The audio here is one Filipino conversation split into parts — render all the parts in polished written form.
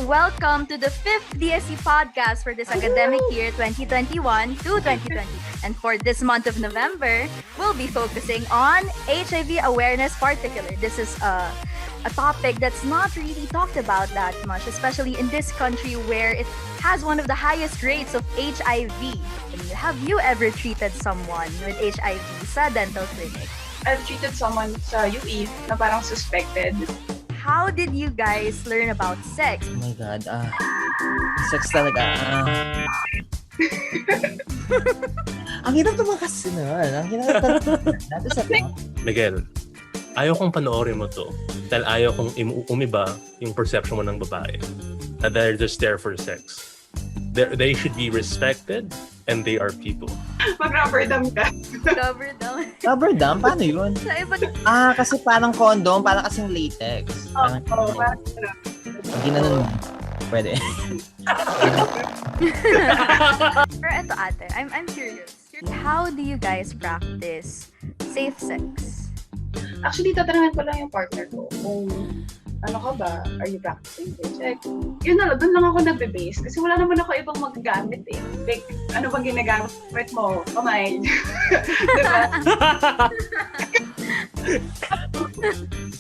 welcome to the 5th DSC Podcast for this academic year 2021 to 2020. And for this month of November, we'll be focusing on HIV awareness particular. This is a topic that's not really talked about that much, especially in this country where it has one of the highest rates of HIV. Have you ever treated someone with HIV sa dental clinic? I've treated someone sa UE na parang suspected. How did you guys learn about sex? Oh my God, sex talaga. Ang hirap tumakas nun. Ang hirap talaga. Miguel, ayaw kong panoorin mo to dahil ayaw kong umiba yung perception mo ng babae na they're just there for sex. They should be respected and they are people. Mag-rubber dam ka. Rubber dam? Rubber dam? Paano yun? Kasi parang condom, parang kasing latex. Parang ginanon mo. Pwede. Pero eto ate, I'm curious. How do you guys practice safe sex? Actually, tatanungin ko lang yung partner ko kung ano ka ba? Are you practicing check? Yun na lang, doon lang ako nagbe-base kasi wala naman ako ibang magagamit eh. Like, ano bang ginagamit mo? Kamay. Diba?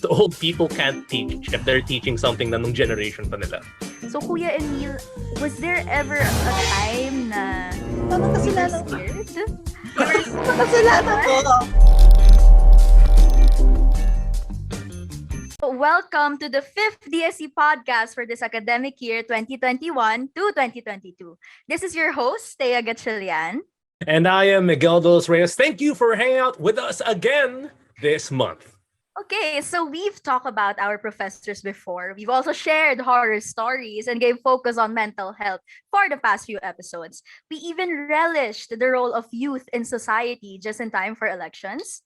The old people can't teach if they're teaching something na nung generation pa nila. So, Kuya Emil, was there ever a time na Parang you were kasalanan ko. scared? Kasalanan ko. Welcome to the 5th DSC Podcast for this academic year 2021 to 2022. This is your host, Thea Gatchalian. And I am Miguel Dos Reyes. Thank you for hanging out with us again this month. Okay, so we've talked about our professors before. We've also shared horror stories and gave focus on mental health for the past few episodes. We even relished the role of youth in society just in time for elections.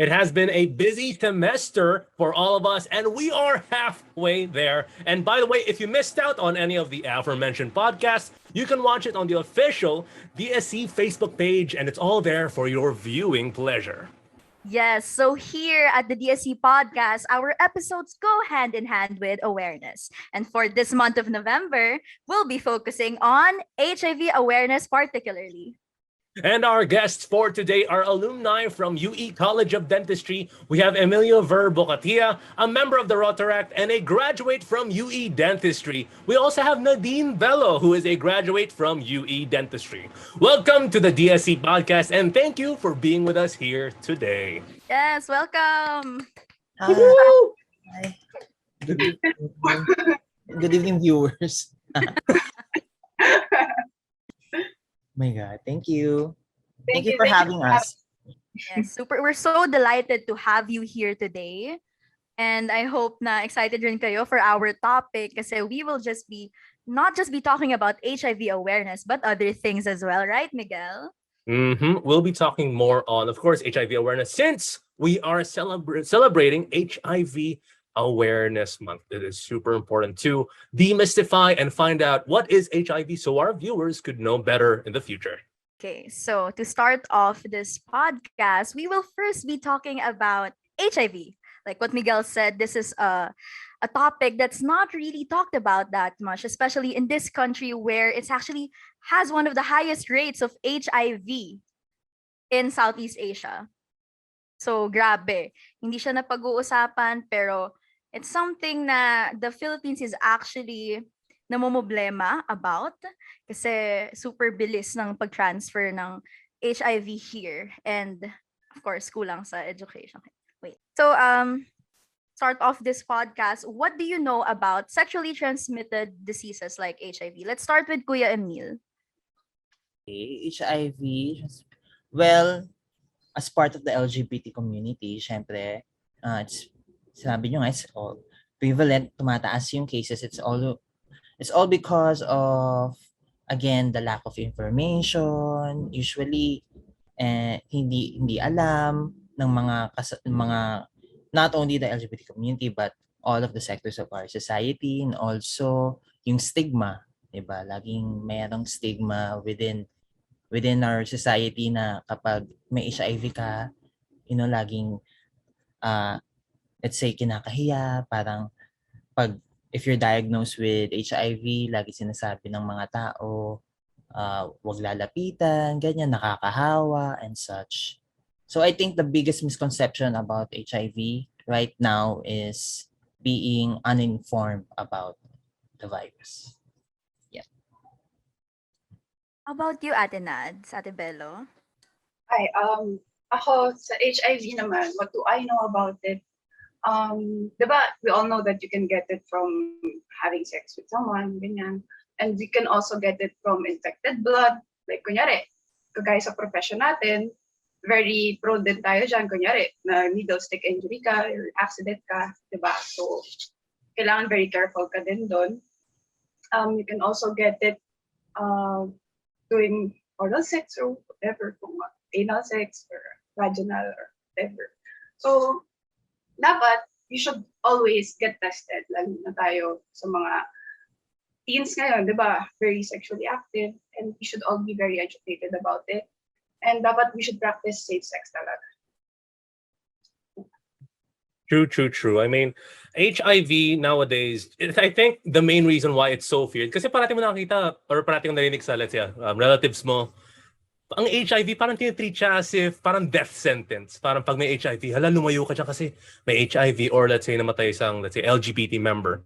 It has been a busy semester for all of us, and we are halfway there. And by the way, if you missed out on any of the aforementioned podcasts, you can watch it on the official DSC Facebook page, and it's all there for your viewing pleasure. Yes, so here at the DSC Podcast, our episodes go hand in hand with awareness. And for this month of November, we'll be focusing on HIV awareness particularly. And our guests for today are alumni from UE College of Dentistry. We have Emilio Ver Bocatiya, a member of the Rotaract and a graduate from UE Dentistry. We also have Nadine Belo, who is a graduate from UE Dentistry. Welcome to the DSC Podcast, and thank you for being with us here today. Yes, welcome. Hi. Good evening, viewers. My God, thank you. Thank you for having us. Yes, super. We're so delighted to have you here today. And I hope na excited rin kayo for our topic kasi we will not just be talking about HIV awareness, but other things as well, right, Miguel? We'll be talking more on, of course, HIV awareness since we are celebrating HIV Awareness Month. It is super important to demystify and find out what is HIV so our viewers could know better in the future. Okay, so to start off this podcast, we will first be talking about HIV. Like what Miguel said, this is a topic that's not really talked about that much, especially in this country where it's actually has one of the highest rates of HIV in Southeast Asia. So, grabe. Hindi siya napag-uusapan, pero it's something na the Philippines is actually namomblema about kasi super bilis ng pag-transfer ng HIV here. And, of course, kulang sa education. Wait. So, start off this podcast. What do you know about sexually transmitted diseases like HIV? Let's start with Kuya Emil. Okay, HIV. Well, as part of the LGBT community, syempre, it's sabi nyo nga, it's all prevalent, tumataas yung cases. It's all because of, again, the lack of information. Usually, hindi alam ng mga not only the LGBT community but all of the sectors of our society, and also yung stigma, diba? Laging mayroong stigma within our society na kapag may HIV ka, laging let's say kinakahiya, parang pag if you're diagnosed with HIV, lagi sinasabi ng mga tao, wag lalapitan, ganyan, nakakahawa, and such. So I think the biggest misconception about HIV right now is being uninformed about the virus. Yeah. How about you, Ate Nads, Ate Belo? Ay, ako sa HIV naman, what do I know about it? Diba, we all know that you can get it from having sex with someone, ganyan. And we can also get it from infected blood. Like, kunyari, kagaya sa profession natin, very prone din tayo dyan. Kunyari, na needle stick injury ka, or accident ka, diba? So, kailangan very careful ka din doon. You can also get it doing oral sex or whatever, kung anal sex or vaginal or whatever. So, dapat, you should always get tested. Lalo na tayo sa mga teens ngayon, di ba? Very sexually active, and we should all be very educated about it. And dapat we should practice safe sex talaga. True. I mean, HIV nowadays, I think the main reason why it's so feared, kasi parati mo nakakita, or parati mo narinig sa, let's say, relatives mo, ang HIV parang tinitreat siya as if parang death sentence. Parang pag may HIV, hala, lumayo ka dyan kasi may HIV, or let's say namatay isang, let's say, LGBT member.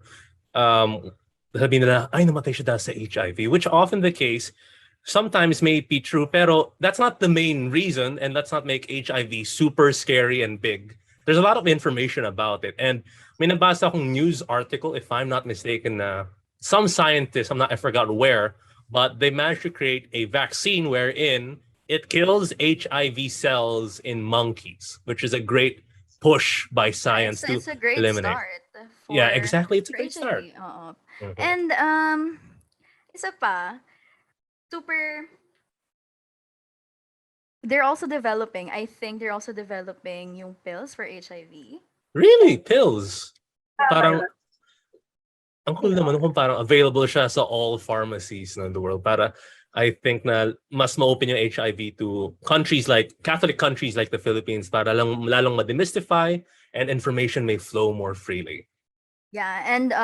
Sabihin nila, ay, namatay siya dahil sa HIV, which often the case, sometimes may be true, pero that's not the main reason, and let's not make HIV super scary and big. There's a lot of information about it. And may nabasa akong news article, if I'm not mistaken, some scientists, I forgot where, but they managed to create a vaccine wherein it kills HIV cells in monkeys, which is a great push by science to It's a great eliminate. start. Yeah, exactly. It's a for great start. HIV. Oo. Mhm. And isa pa, they're also developing, I think they're also developing yung pills for HIV. Really? Pills? Parang, Tama. ang cool naman kung parang available siya sa all pharmacies in the world. Para I think na mas ma-open yung HIV to countries like, Catholic countries like the Philippines, para lalong ma-demystify and information may flow more freely. Yeah, and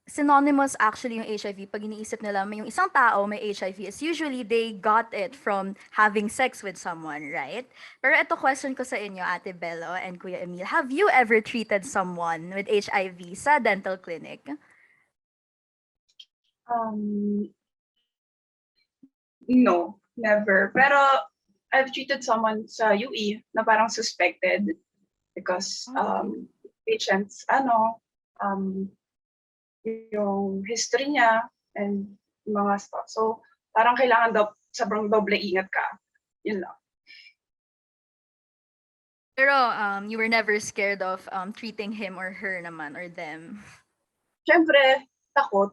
synonymous actually yung HIV. Pag iniisip nila may yung isang tao may HIV, is usually they got it from having sex with someone, right? Pero ito question ko sa inyo, Ate Belo and Kuya Emil. Have you ever treated someone with HIV sa dental clinic? No, never. Pero I've treated someone sa UE na parang suspected because patients, yung history niya and mga stuff. So, parang kailangan sobrang doble ingat ka. Yun lang. Pero you were never scared of treating him or her naman or them? Siyempre, takot.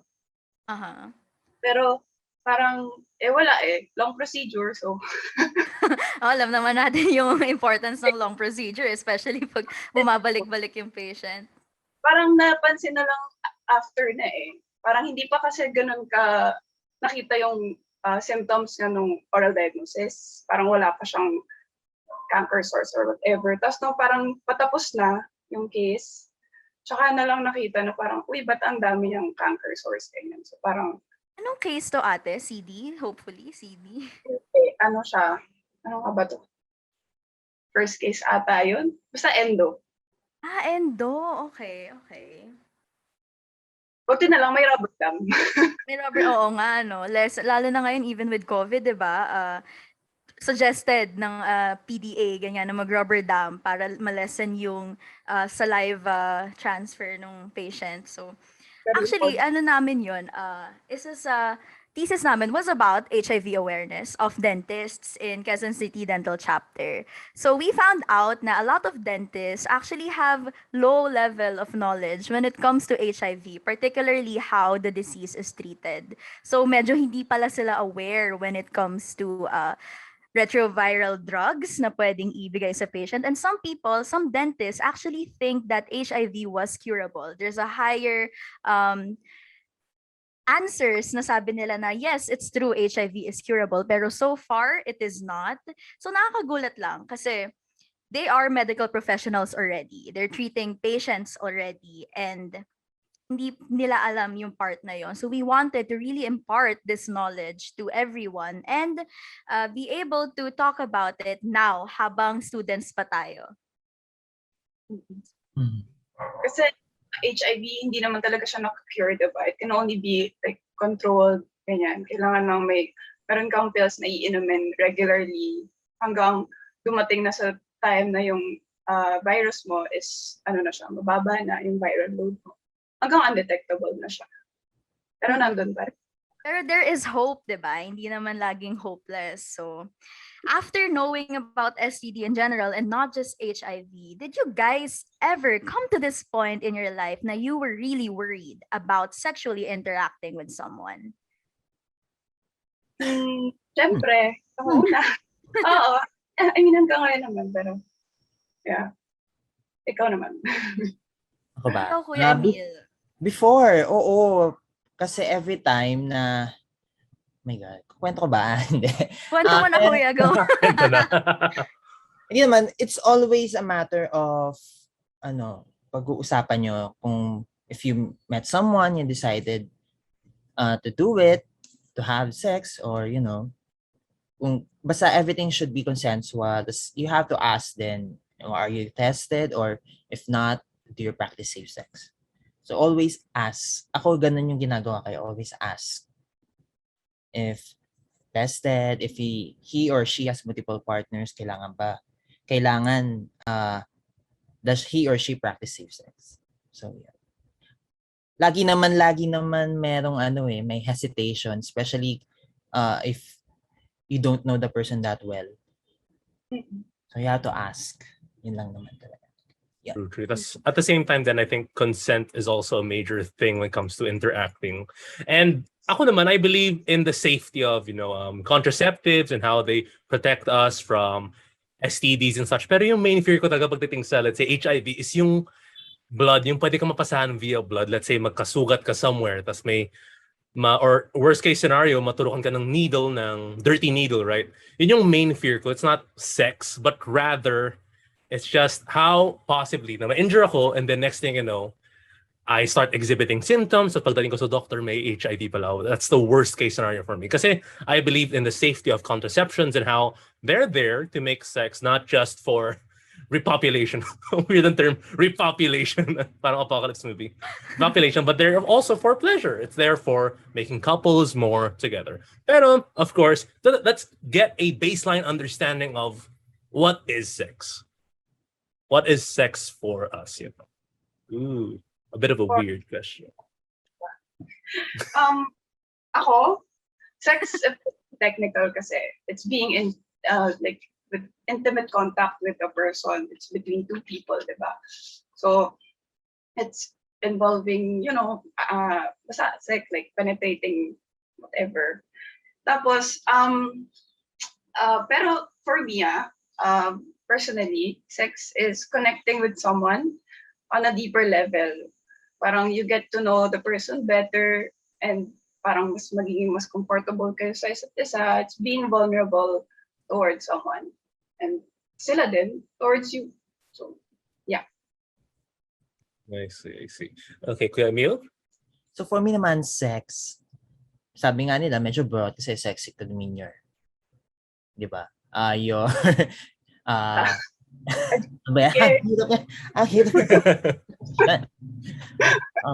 Aha. Pero parang, wala long procedure. So, Alam naman natin yung importance ng long procedure, especially pag bumabalik-balik yung patient. parang napansin na lang after na Parang hindi pa kasi ganun ka nakita yung symptoms nga nung oral diagnosis. Parang wala pa siyang cancer source or whatever. Tapos no, parang patapos na yung case, tsaka na lang nakita na parang, uy, ba't ang dami yung cancer source? Ganyan. So parang, Anong case to, ate? CD? Hopefully, CD. ano siya? Ano nga ba to? First case ata yun? Basta endo. Endo. Okay. Buti na lang may rubber dam. May rubber, oo nga, no? Lalo na ngayon, even with COVID, di ba? Suggested ng PDA, ganyan, na mag-rubber dam para malesen yung saliva transfer ng patient. So, actually, namin yun, isa sa thesis namin was about HIV awareness of dentists in Quezon City Dental Chapter. So we found out na a lot of dentists actually have low level of knowledge when it comes to HIV, particularly how the disease is treated. So medyo hindi pala sila aware when it comes to retroviral drugs na pwedeng ibigay sa patient. And some dentists actually think that HIV was curable. There's a higher answers na sabi nila na yes, it's true, HIV is curable, pero so far, it is not. So nakakagulat lang kasi they are medical professionals already. They're treating patients already. And hindi nila alam yung part na yon. So we wanted to really impart this knowledge to everyone and be able to talk about it now habang students pa tayo. Kasi HIV, hindi naman talaga siya na-cure, diba? It can only be like controlled, ganyan. Kailangan lang meron kang pills na iinumin regularly hanggang dumating na sa time na yung virus mo is, mababa na yung viral load mo. Hanggang undetectable na siya. Pero nandun pa rin. Pero there is hope, diba? Hindi naman laging hopeless. So, after knowing about STD in general and not just HIV, did you guys ever come to this point in your life na you were really worried about sexually interacting with someone? Siyempre, ako una. Oo. I mean, hanggang ngayon naman, pero yeah. Ikaw naman. Ako ba? Ikaw, Kuya Emil. Before, oo. Kasi every time na, my God, kwento ko ba? Hindi. Kwento mo na, Kuya, go. Hindi naman, it's always a matter of, pag-uusapan nyo kung if you met someone, you decided to do it, to have sex, or, kung basta everything should be consensual. You have to ask then, are you tested? Or if not, do you practice safe sex? So always ask. Ako ganun yung ginagawa kayo. Always ask. If tested, if he or she has multiple partners, kailangan does he or she practice safe sex? So yeah. Lagi naman merong may hesitation, especially if you don't know the person that well. So you have to ask. Yun lang naman talaga. Yeah. True. At the same time, then I think consent is also a major thing when it comes to interacting. And ako naman, I believe in the safety of contraceptives and how they protect us from STDs and such. Pero yung main fear ko talaga pagdating sa, let's say, HIV is yung blood, yung pwede ka mapasahan via blood. Let's say magkasugat ka somewhere, tas or worst case scenario, maturukan ka ng dirty needle, right? Yun yung main fear ko. It's not sex, but rather it's just how possibly na ma-injure ako and then next thing you know, I start exhibiting symptoms. So pagdating ko sa doctor, may HIV pala. That's the worst case scenario for me. Kasi I believe in the safety of contraceptions and how they're there to make sex not just for repopulation. Weird ang term, repopulation. Parang apocalypse movie. Population, but they're also for pleasure. It's there for making couples more together. Pero, of course, let's get a baseline understanding of what is sex. What is sex for us? Ooh, a bit of a weird question. Ako, sex is technical kasi it's being in with intimate contact with a person. It's between two people, diba? So it's involving, basta sex, like penetrating whatever. Tapos pero for me, personally, sex is connecting with someone on a deeper level. Parang you get to know the person better and parang magiging mas comfortable kayo sa isa't isa. It's being vulnerable towards someone and sila din towards you. So, yeah. I see. Okay, Kuya Emil? So for me naman, sex, sabi nga nila, medyo broad kasi sex could mean your, di ba? Your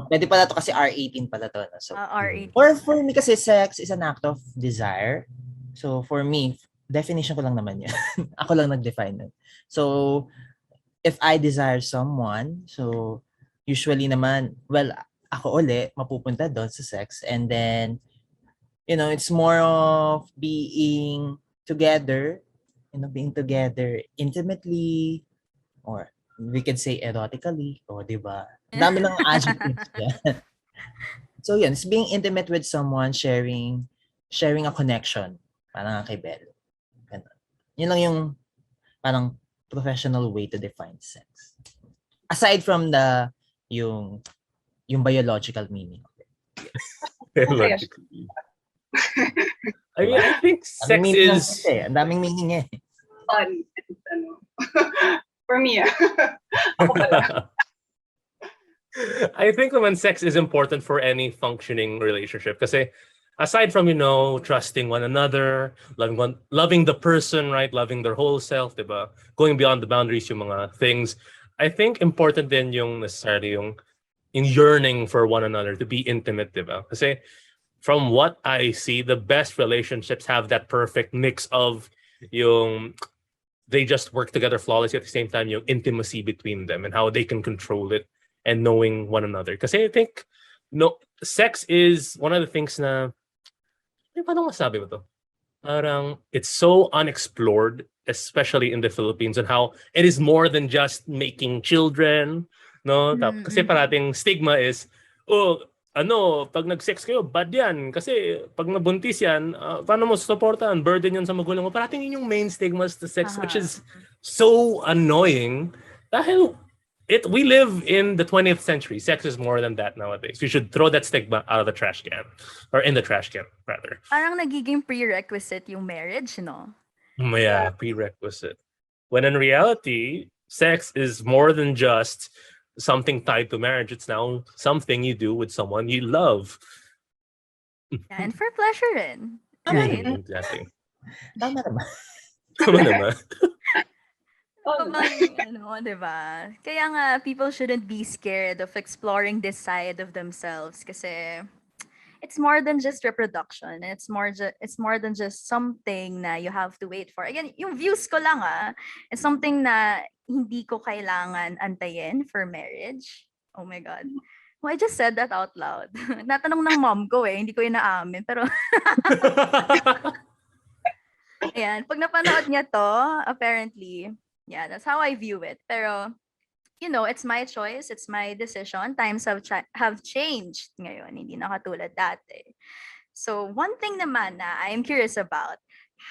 pwede pala to kasi R18 pala to. So, R18. For me kasi sex is an act of desire. So for me, definition ko lang naman yan. Ako lang nag-define nun. So if I desire someone, so usually naman, well, ako uli, mapupunta doon sa sex. And then, it's more of being together intimately, or we could say erotically, diba? Dami ng adjectives yan. So yun, it's being intimate with someone, sharing a connection. Parang kay Belo. Yun lang yung parang professional way to define sex. Aside from yung biological meaning of it. Biological meaning. I mean, I think sex is... Ang daming meaning eh. Fun. For me, ako pala. I think naman sex is important for any functioning relationship kasi aside from, trusting one another, loving the person, right? Loving their whole self, diba? Going beyond the boundaries yung mga things. I think important din yung necessarily yung yearning for one another to be intimate, diba? Kasi from what I see, the best relationships have that perfect mix of yung they just work together flawlessly at the same time, yung intimacy between them and how they can control it and knowing one another. Kasi I think sex is one of the things na paano masabi mo to? Parang it's so unexplored, especially in the Philippines, and how it is more than just making children, no? Kasi parating stigma is, pag nag-sex kayo, bad yan. Kasi pag nabuntis yan, paano mo supportan? Burden yan sa magulang mo. Parating yun yung main stigmas to sex, which is so annoying. Dahil we live in the 20th century. Sex is more than that nowadays. We should throw that stigma out of the trash can. Or in the trash can, rather. Parang nagiging prerequisite yung marriage, no? Yeah, prerequisite. When in reality, sex is more than just something tied to marriage. It's now something you do with someone you love. Yeah, and for pleasure rin. Right. Exactly. Tama naman. Tama naman. Diba? Kaya nga, people shouldn't be scared of exploring this side of themselves kasi it's more than just reproduction. It's more than just something na you have to wait for. Again, yung views ko lang it's something na hindi ko kailangan antayin for marriage. Oh my God. Oh, I just said that out loud. Natanong ng mom ko hindi ko inaamin. Pero, ayan, pag napanood niya to, apparently, yeah, that's how I view it. Pero, it's my choice, it's my decision. Times have changed ngayon, hindi na katulad dati. So, one thing naman na I'm curious about,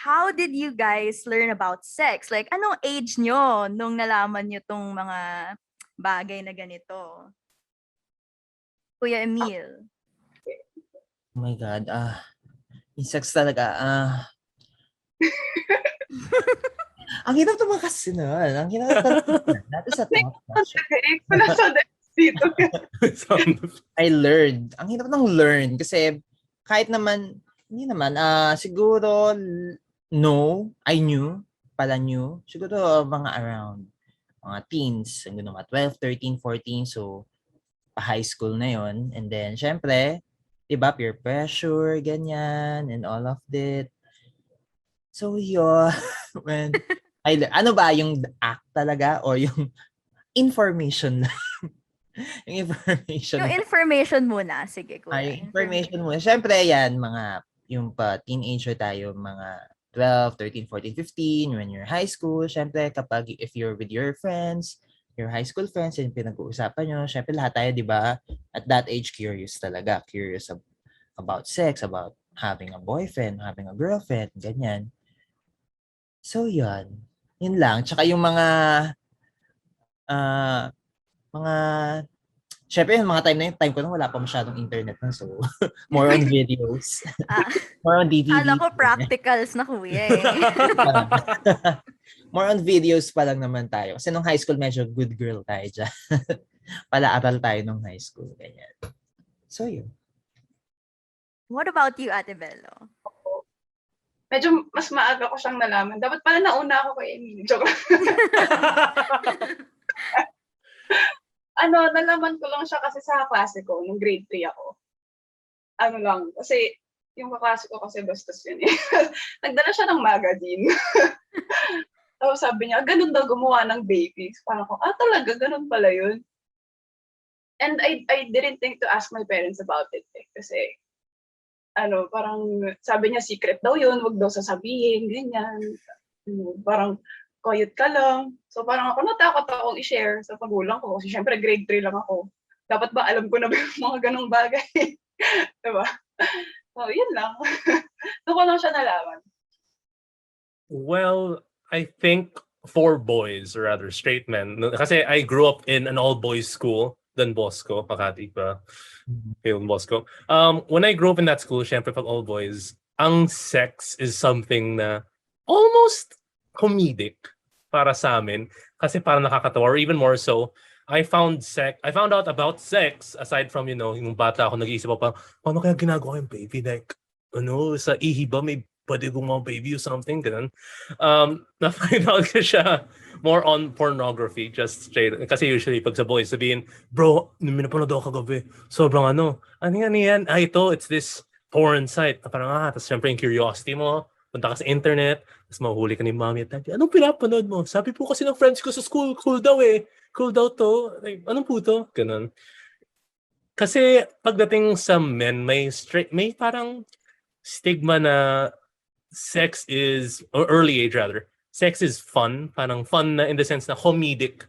how did you guys learn about sex? Like, anong age nyo nung nalaman nyo tong mga bagay na ganito? Kuya Emil. Oh my God. Yung sex talaga. Ang hirap naman kasi nun. Ang hirap talaga. Dati sa top. I learned. Ang hirap ng learn. Kasi kahit naman, hindi naman, siguro, I knew, siguro mga around, mga teens, mga 12, 13, 14, so, high school na yon. And then, syempre, diba, peer pressure, ganyan, and all of that. So, yun, when, ano ba, yung act talaga, or yung information na? Yung information muna. Sige, kuya. Ay, information muna. Siyempre, yan, yung teenager tayo, mga 12, 13, 14, 15, when you're high school, siyempre, if you're with your friends, your high school friends, and pinag-uusapan nyo, siyempre, lahat tayo, di ba, at that age, curious talaga. Curious about sex, about having a boyfriend, having a girlfriend, ganyan. So, yun. Yun lang. Tsaka yung syempre, yung mga time ko nung wala pa masyadong internet na, so more on videos. More on DVD. Alam ko practicals na kuya More on videos pa lang naman tayo. Kasi nung high school, medyo good girl tayo dyan. Pala-aral tayo nung high school. Ganyan. So, yun. What about you, Ate Belo? Medyo mas maaga ko siyang nalaman. Dapat pala nauna ako kay Emilio. Joke. Nalaman ko lang siya kasi sa klase ko, nung grade 3 ako. Kasi yung kaklase ko kasi bastos yun eh. Nagdala siya ng magazine. Tapos sabi niya, ganun daw gumawa ng babies. Parang ko, talaga, ganun pala yun. And I didn't think to ask my parents about it eh. Kasi, parang sabi niya secret daw yun, wag daw sasabihin, ganyan. Parang quiet ka lang. So parang ako natakot akong i-share sa pagulang ko kasi syempre grade 3 lang ako. Dapat ba alam ko na yung mga ganong bagay? Diba? So yun lang. Doon ko lang siya nalaman. Well, I think for boys, or rather straight men, kasi I grew up in an all-boys school, Don Bosco, Makati pa. Don Bosco. When I grew up in that school, syempre pag all boys, ang sex is something na almost comedic para sa amin. Kasi parang nakakatawa, or even more so, I found out about sex aside from, yung bata ako, nag-iisip ako parang, paano kaya ginagawa yung baby? Like, sa ihi ba may pwede gumawa baby or something? Ganun. Na-find out ko siya more on pornography, just straight. Kasi usually, pag sa boys, sabihin, bro, minapanood ako kagabi. Sobrang ano yan? It's this porn site. Parang, tapos syempre yung curiosity mo, punta ka sa internet, tapos mahuli ka ni mommy at daddy. Anong pinapanood mo? Sabi po kasi ng friends ko sa school, cool daw eh. Cool daw to. Like, anong po to? Ganun. Kasi pagdating sa men, may parang stigma na or early age rather, sex is fun. Parang fun na in the sense na comedic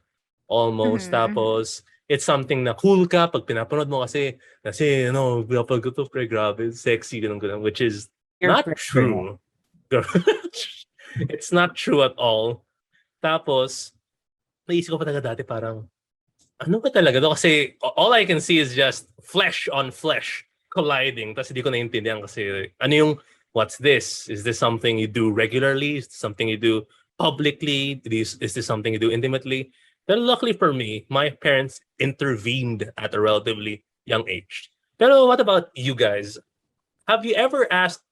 almost. Tapos, it's something na cool ka pag pinapanood mo kasi pinapanood ko to, pre, grabe, sexy, ganun, which is not true. It's not true at all. Tapos, naisip ko pa talaga dati parang, ano ba talaga to? Kasi all I can see is just flesh on flesh colliding. Tapos hindi ko naintindihan kasi what's this? Is this something you do regularly? Is this something you do publicly? Is this something you do intimately? But luckily for me, my parents intervened at a relatively young age. Pero what about you guys? Have you ever asked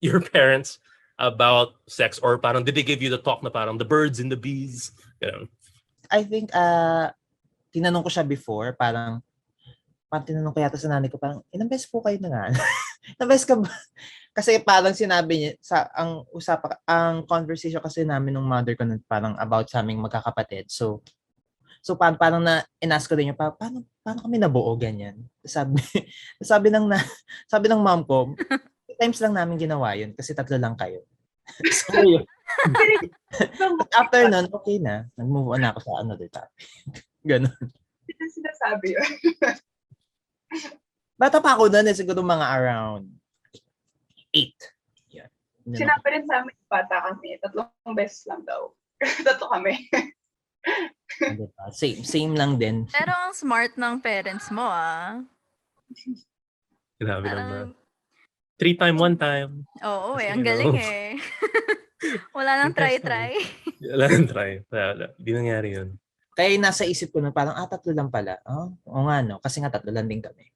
your parents about sex or parang did they give you the talk na parang the birds and the bees? I think, tinanong ko siya before, parang tinanong ko yata sa nanay ko, parang, ilang beses po kayo na nga? Ilang beses ka ba? Kasi parang sinabi niya, ang conversation kasi namin ng mother ko, parang about sa aming magkakapatid. So parang in-ask ko din niya, paano kami nabuo, ganyan? Sabi ng mom ko, 3 times lang namin ginawa yun, kasi 3 lang kayo. So, yun. After nun, okay na. Nag-move on ako sa another topic. Ganon. Ito sinasabi yun. Bata pa ako nun, siguro mga around 8. Yeah. Sinabi rin sa amin, bata kami, 3 beses lang daw. 3 kami. Same lang din. Pero ang smart ng parents mo, Grabe naman. 3 time, 1 time. Oo, ang galing eh. Wala nang try. Wala nang try. Wala. Di nangyari yun. Kaya nasa isip ko na parang, 3 lang pala. Oo nga, no? Kasi nga 3 lang din kami.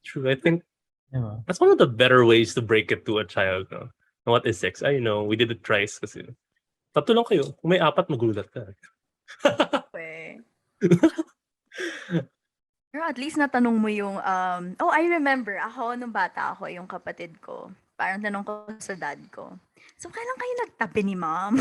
True. I think that's one of the better ways to break it to a child. No? What is sex? I know. We did it thrice kasi 3 lang kayo. Kung may 4, magulat ka. Okay. Pero at least natanong mo yung, I remember, ako nung bata ako, yung kapatid ko, parang tanong ko sa dad ko, so kailan kayo nagtabi ni mom?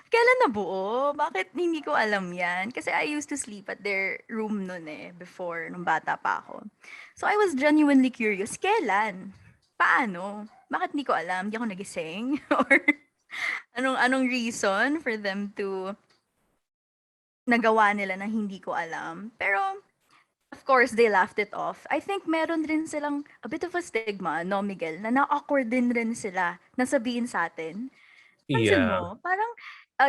Kailan nabuo? Bakit hindi ko alam yan? Kasi I used to sleep at their room nun before, nung bata pa ako. So I was genuinely curious, kailan? Paano? Bakit hindi ko alam? Hindi ako nagising? Or anong reason for them to nagawa nila na hindi ko alam? Pero of course, they laughed it off. I think meron rin silang a bit of a stigma, no, Miguel, na na-awkward din rin sila na sabihin sa atin. Pansin mo, parang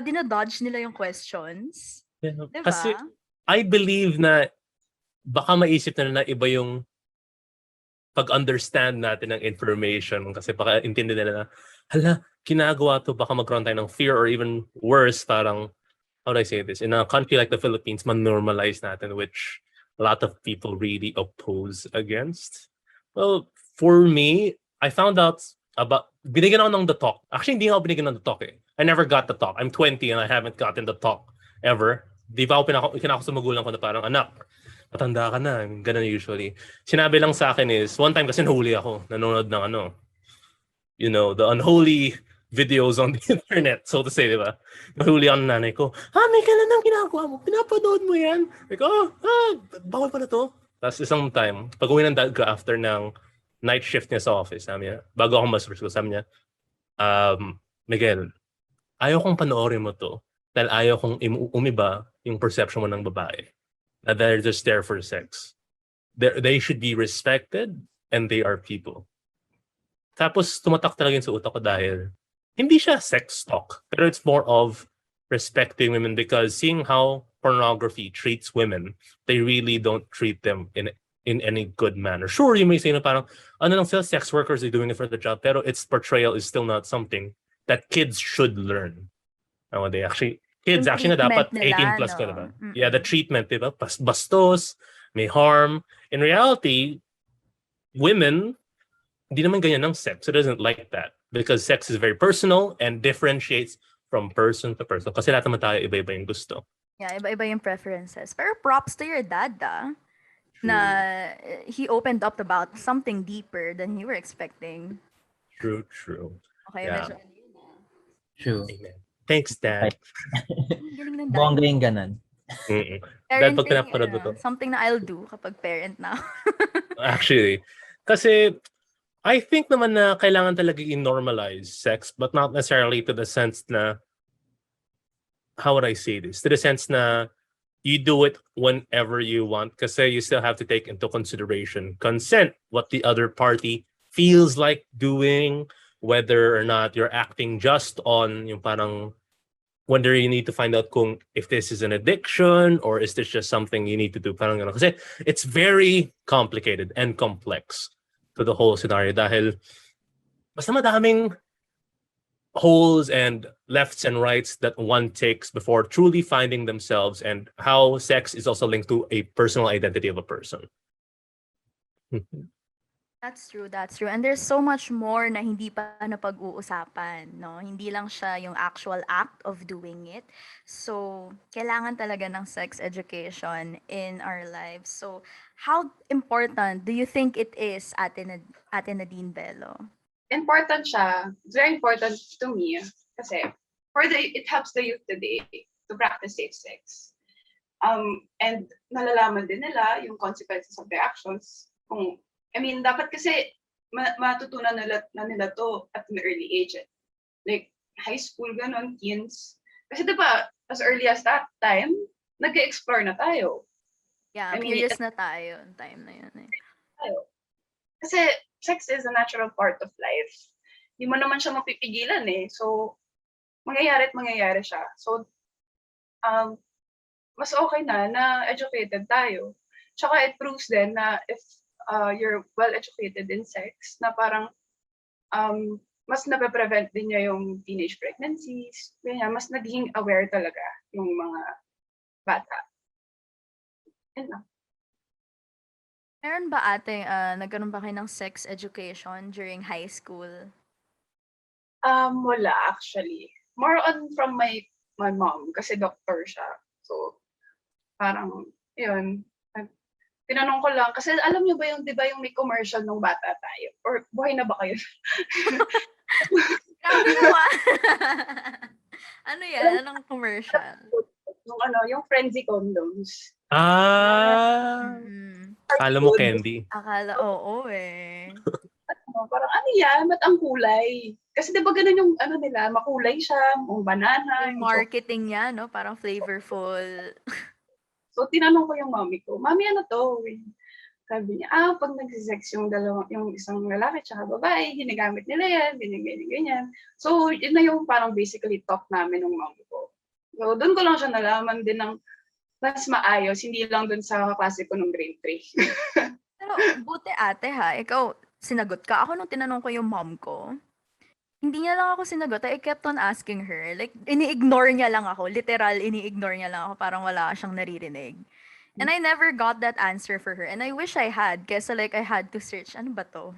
dinododge nila yung questions. Yeah. Diba? Kasi I believe na baka maisip na iba yung pag-understand natin ng information kasi baka intindi nila na, hala, ginagawa to, baka magkaroon tayo ng fear or even worse, parang, how do I say this? In a country like the Philippines, man-normalize natin, which a lot of people really oppose against. Well, for me, I found out about, binigyan ako ng the talk. Actually, hindi ako binigyan ng the talk eh. I never got the talk. I'm 20 and I haven't gotten the talk ever. Di ba ako kinako sa magulang ko na parang, anak, matanda ka na. Ganun usually. Sinabi lang sa akin is, one time kasi nahuli ako. Nanonood ng the unholy videos on the internet, so to say, di ba? Nahuli ako ng nanay ko, may kailan nang ginagawa mo? Pinapanood mo yan? Like, bawal pa na to? Tapos isang time, pag uwi ng dad ko after ng night shift niya sa office, sabi niya, bago ako mas-first ko, sabi niya, Miguel, ayaw kong panoorin mo to dahil ayaw kong umiba yung perception mo ng babae. That they're just there for sex. They should be respected and they are people. Tapos tumatak talaga yun sa utak ko dahil hindi siya sex talk, pero it's more of respecting women because seeing how pornography treats women, they really don't treat them in any good manner. Sure, you may say na parang, lang sila, sex workers, they're doing it for the job, pero its portrayal is still not something that kids should learn. They actually, Kids, Yung actually na treatment dapat 18 nila, plus ka, no? diba? Yeah, the treatment, diba? Bastos, may harm. In reality, women, hindi naman ganyan ng sex. It doesn't like that. Because sex is very personal and differentiates from person to person. Kasi lahat naman tayo iba-iba yung gusto. Yeah, iba-iba yung preferences. Pero props to your dad, na he opened up about something deeper than you were expecting. True. Okay, Yeah. medyo True. Amen. Thanks, Dad. galing ng dad. Bongga yung ganun. Mm-mm. Dad, pag Parenting, pinapanood mo to. something na I'll do kapag parent na. Actually, kasi I think naman na kailangan talaga i-normalize sex, but not necessarily to the sense na, how would I say this? To the sense na you do it whenever you want kasi you still have to take into consideration consent, what the other party feels like doing, whether or not you're acting just on yung parang, whether you need to find out kung if this is an addiction or is this just something you need to do. Parang gano'n. Kasi it's very complicated and complex to the whole scenario dahil basta madaming holes and lefts and rights that one takes before truly finding themselves, and how sex is also linked to a personal identity of a person. That's true. And there's so much more na hindi pa napag-uusapan, no? Hindi lang siya yung actual act of doing it. So, kailangan talaga ng sex education in our lives. So, how important do you think it is, Ate Nadine Belo? Important siya. It's very important to me kasi it helps the youth today to practice safe sex. And nalalaman din nila yung consequences of their actions. Dapat kasi matutunan na nila to at an early age. Like high school, ganon, teens. Kasi diba, as early as that time, nag-explore na tayo. Yeah, curious na tayo yung time na yun. Kasi sex is a natural part of life. Hindi mo naman siya mapipigilan eh. So, mangyayari siya. So, mas okay na educated tayo. Tsaka it proves then na if you're well educated in sex, na parang mas nape-prevent din niya yung teenage pregnancies. Mas naging aware talaga yung mga bata. Yan lang. Meron ba ate, nagkaroon ba kayo ng sex education during high school? Wala actually. More on from my mom kasi doctor siya. So, parang, yun. Tinanong ko lang, kasi alam niyo ba yung, di ba yung may commercial nung bata tayo? Or buhay na ba kayo? Grabe naman! Ano yan? Anong commercial? Yung frenzy condoms. Akala mo candy. Akala, oo eh. Parang ano yan? Ba't ang kulay? Kasi diba ganun yung nila, makulay siya, yung banana. Yung marketing niya, no? Parang flavorful. So, tinanong ko yung mami ko, Mami, ano to? Sabi niya, pag nagsisex yung isang lalaki tsaka babae, ginagamit nila yan, ganyan. So, yun na yung parang basically talk namin ng mami ko. So, doon ko lang siya nalaman din ng mas maayos, hindi lang doon sa kaklase ko ng grade 3. Pero, buti ate ha, ikaw, sinagot ka. Ako nung tinanong ko yung mom ko, hindi niya lang ako sinagot. I kept on asking her. Like, ini-ignore niya lang ako. Literal, ini-ignore niya lang ako. Parang wala siyang naririnig. And I never got that answer for her. And I wish I had. Kasi like, I had to search. Ano ba to?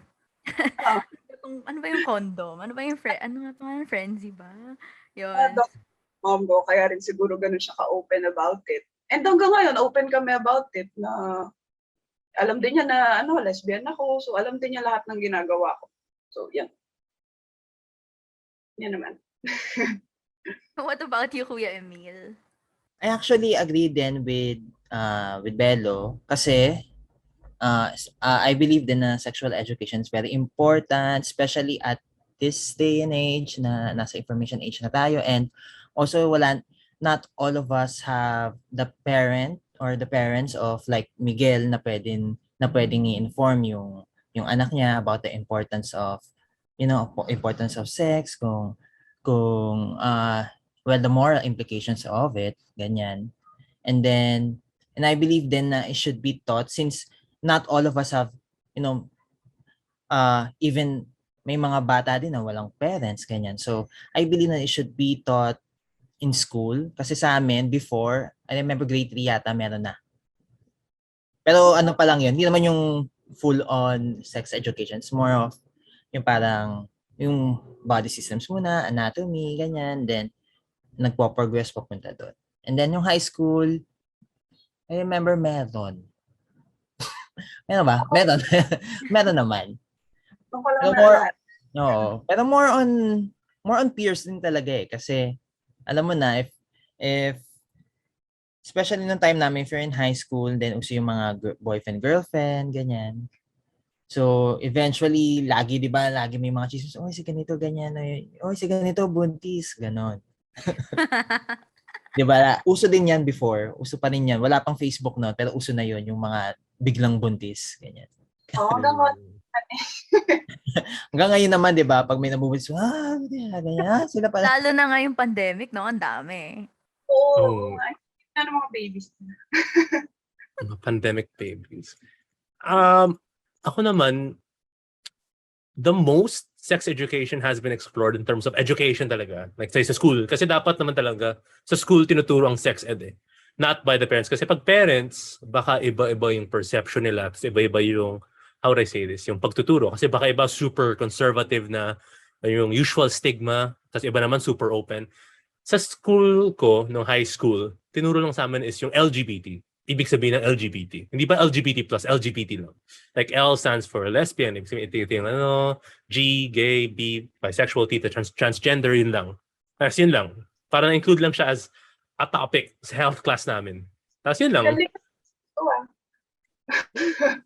Ano ba yung condom? Ano ba yung frenzy ba? Yun. Mom ko, kaya rin siguro ganun siya ka-open about it. And hanggang ngayon, open kami about it na alam din niya na lesbian ako. So, alam din niya lahat ng ginagawa ko. So, yan. Yan naman. What about you, Kuya Emil? I actually agree din with Belo kasi I believe din na sexual education is very important, especially at this day and age na nasa information age na tayo, and also not all of us have the parent or the parents of like Miguel na pwedeng i-inform yung anak niya about the importance of importance of sex, kung the moral implications of it, ganyan. And I believe then na it should be taught since not all of us have, even may mga bata din na walang parents, ganyan. So, I believe na it should be taught in school. Kasi sa amin, before, I remember grade 3 yata, meron na. Pero ano pa lang yun, hindi naman yung full-on sex education. It's more of yung parang, yung body systems muna, anatomy, ganyan. Then, nagpo-progress papunta doon. And then, yung high school, I remember meron. Meron ba? Meron. Meron naman. Tungkol lang Pero na more, lahat. oo. Pero more on peers din talaga eh. Kasi, alam mo na, if especially nung time namin, if you're in high school, then uso yung mga boyfriend, girlfriend, ganyan. So, eventually, lagi, di ba, lagi may mga chismis, oh, si ganito, ganyan, oh, si ganito, buntis, ganon. Di ba, uso din yan before, uso pa rin yan, wala pang Facebook noon, pero uso na yun, yung mga biglang buntis, ganyan. Oo, hanggang Hanggang ngayon naman, di ba, pag may nabubuntis, ganyan, sila pala. Lalo na ngayong pandemic, no? Ang dami. Oo. Ano mga babies? Mga pandemic babies. Ako naman, the most sex education has been explored in terms of education talaga. Like say sa school. Kasi dapat naman talaga sa school tinuturo ang sex ed eh. Not by the parents. Kasi pag parents, baka iba-iba yung perception nila. Kasi iba-iba yung, how would I say this, yung pagtuturo. Kasi baka iba super conservative na yung usual stigma. Tapos iba naman super open. Sa school ko, no high school, tinuro lang sa amin is yung LGBT. Ibig sabihin ng LGBT. Hindi ba LGBT plus, LGBT lang. Like L stands for lesbian. Ibig sabihin, ito yung G, gay, B, bisexual, T, transgender, yun lang. Tapos yun lang. Para na-include lang siya as a topic sa health class namin. Tapos yun lang.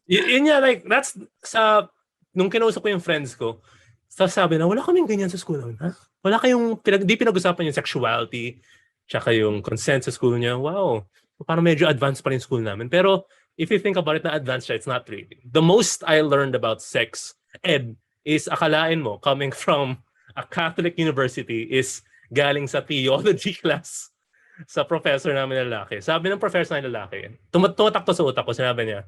Yun nga, like, that's sa, nung kinausap ko yung friends ko, sabi na, wala kaming ganyan sa school namin, ha? Wala kayong, di pinag-usapan yung sexuality, tsaka yung consent sa school niya. Wow. Parang medyo advanced pa rin school namin. Pero if you think about it na advanced siya, it's not really. The most I learned about sex ed is akalain mo, coming from a Catholic university, is galing sa theology class sa professor namin na lalaki. Sabi ng professor na lalaki, tumatakto sa utak ko, sinabi niya,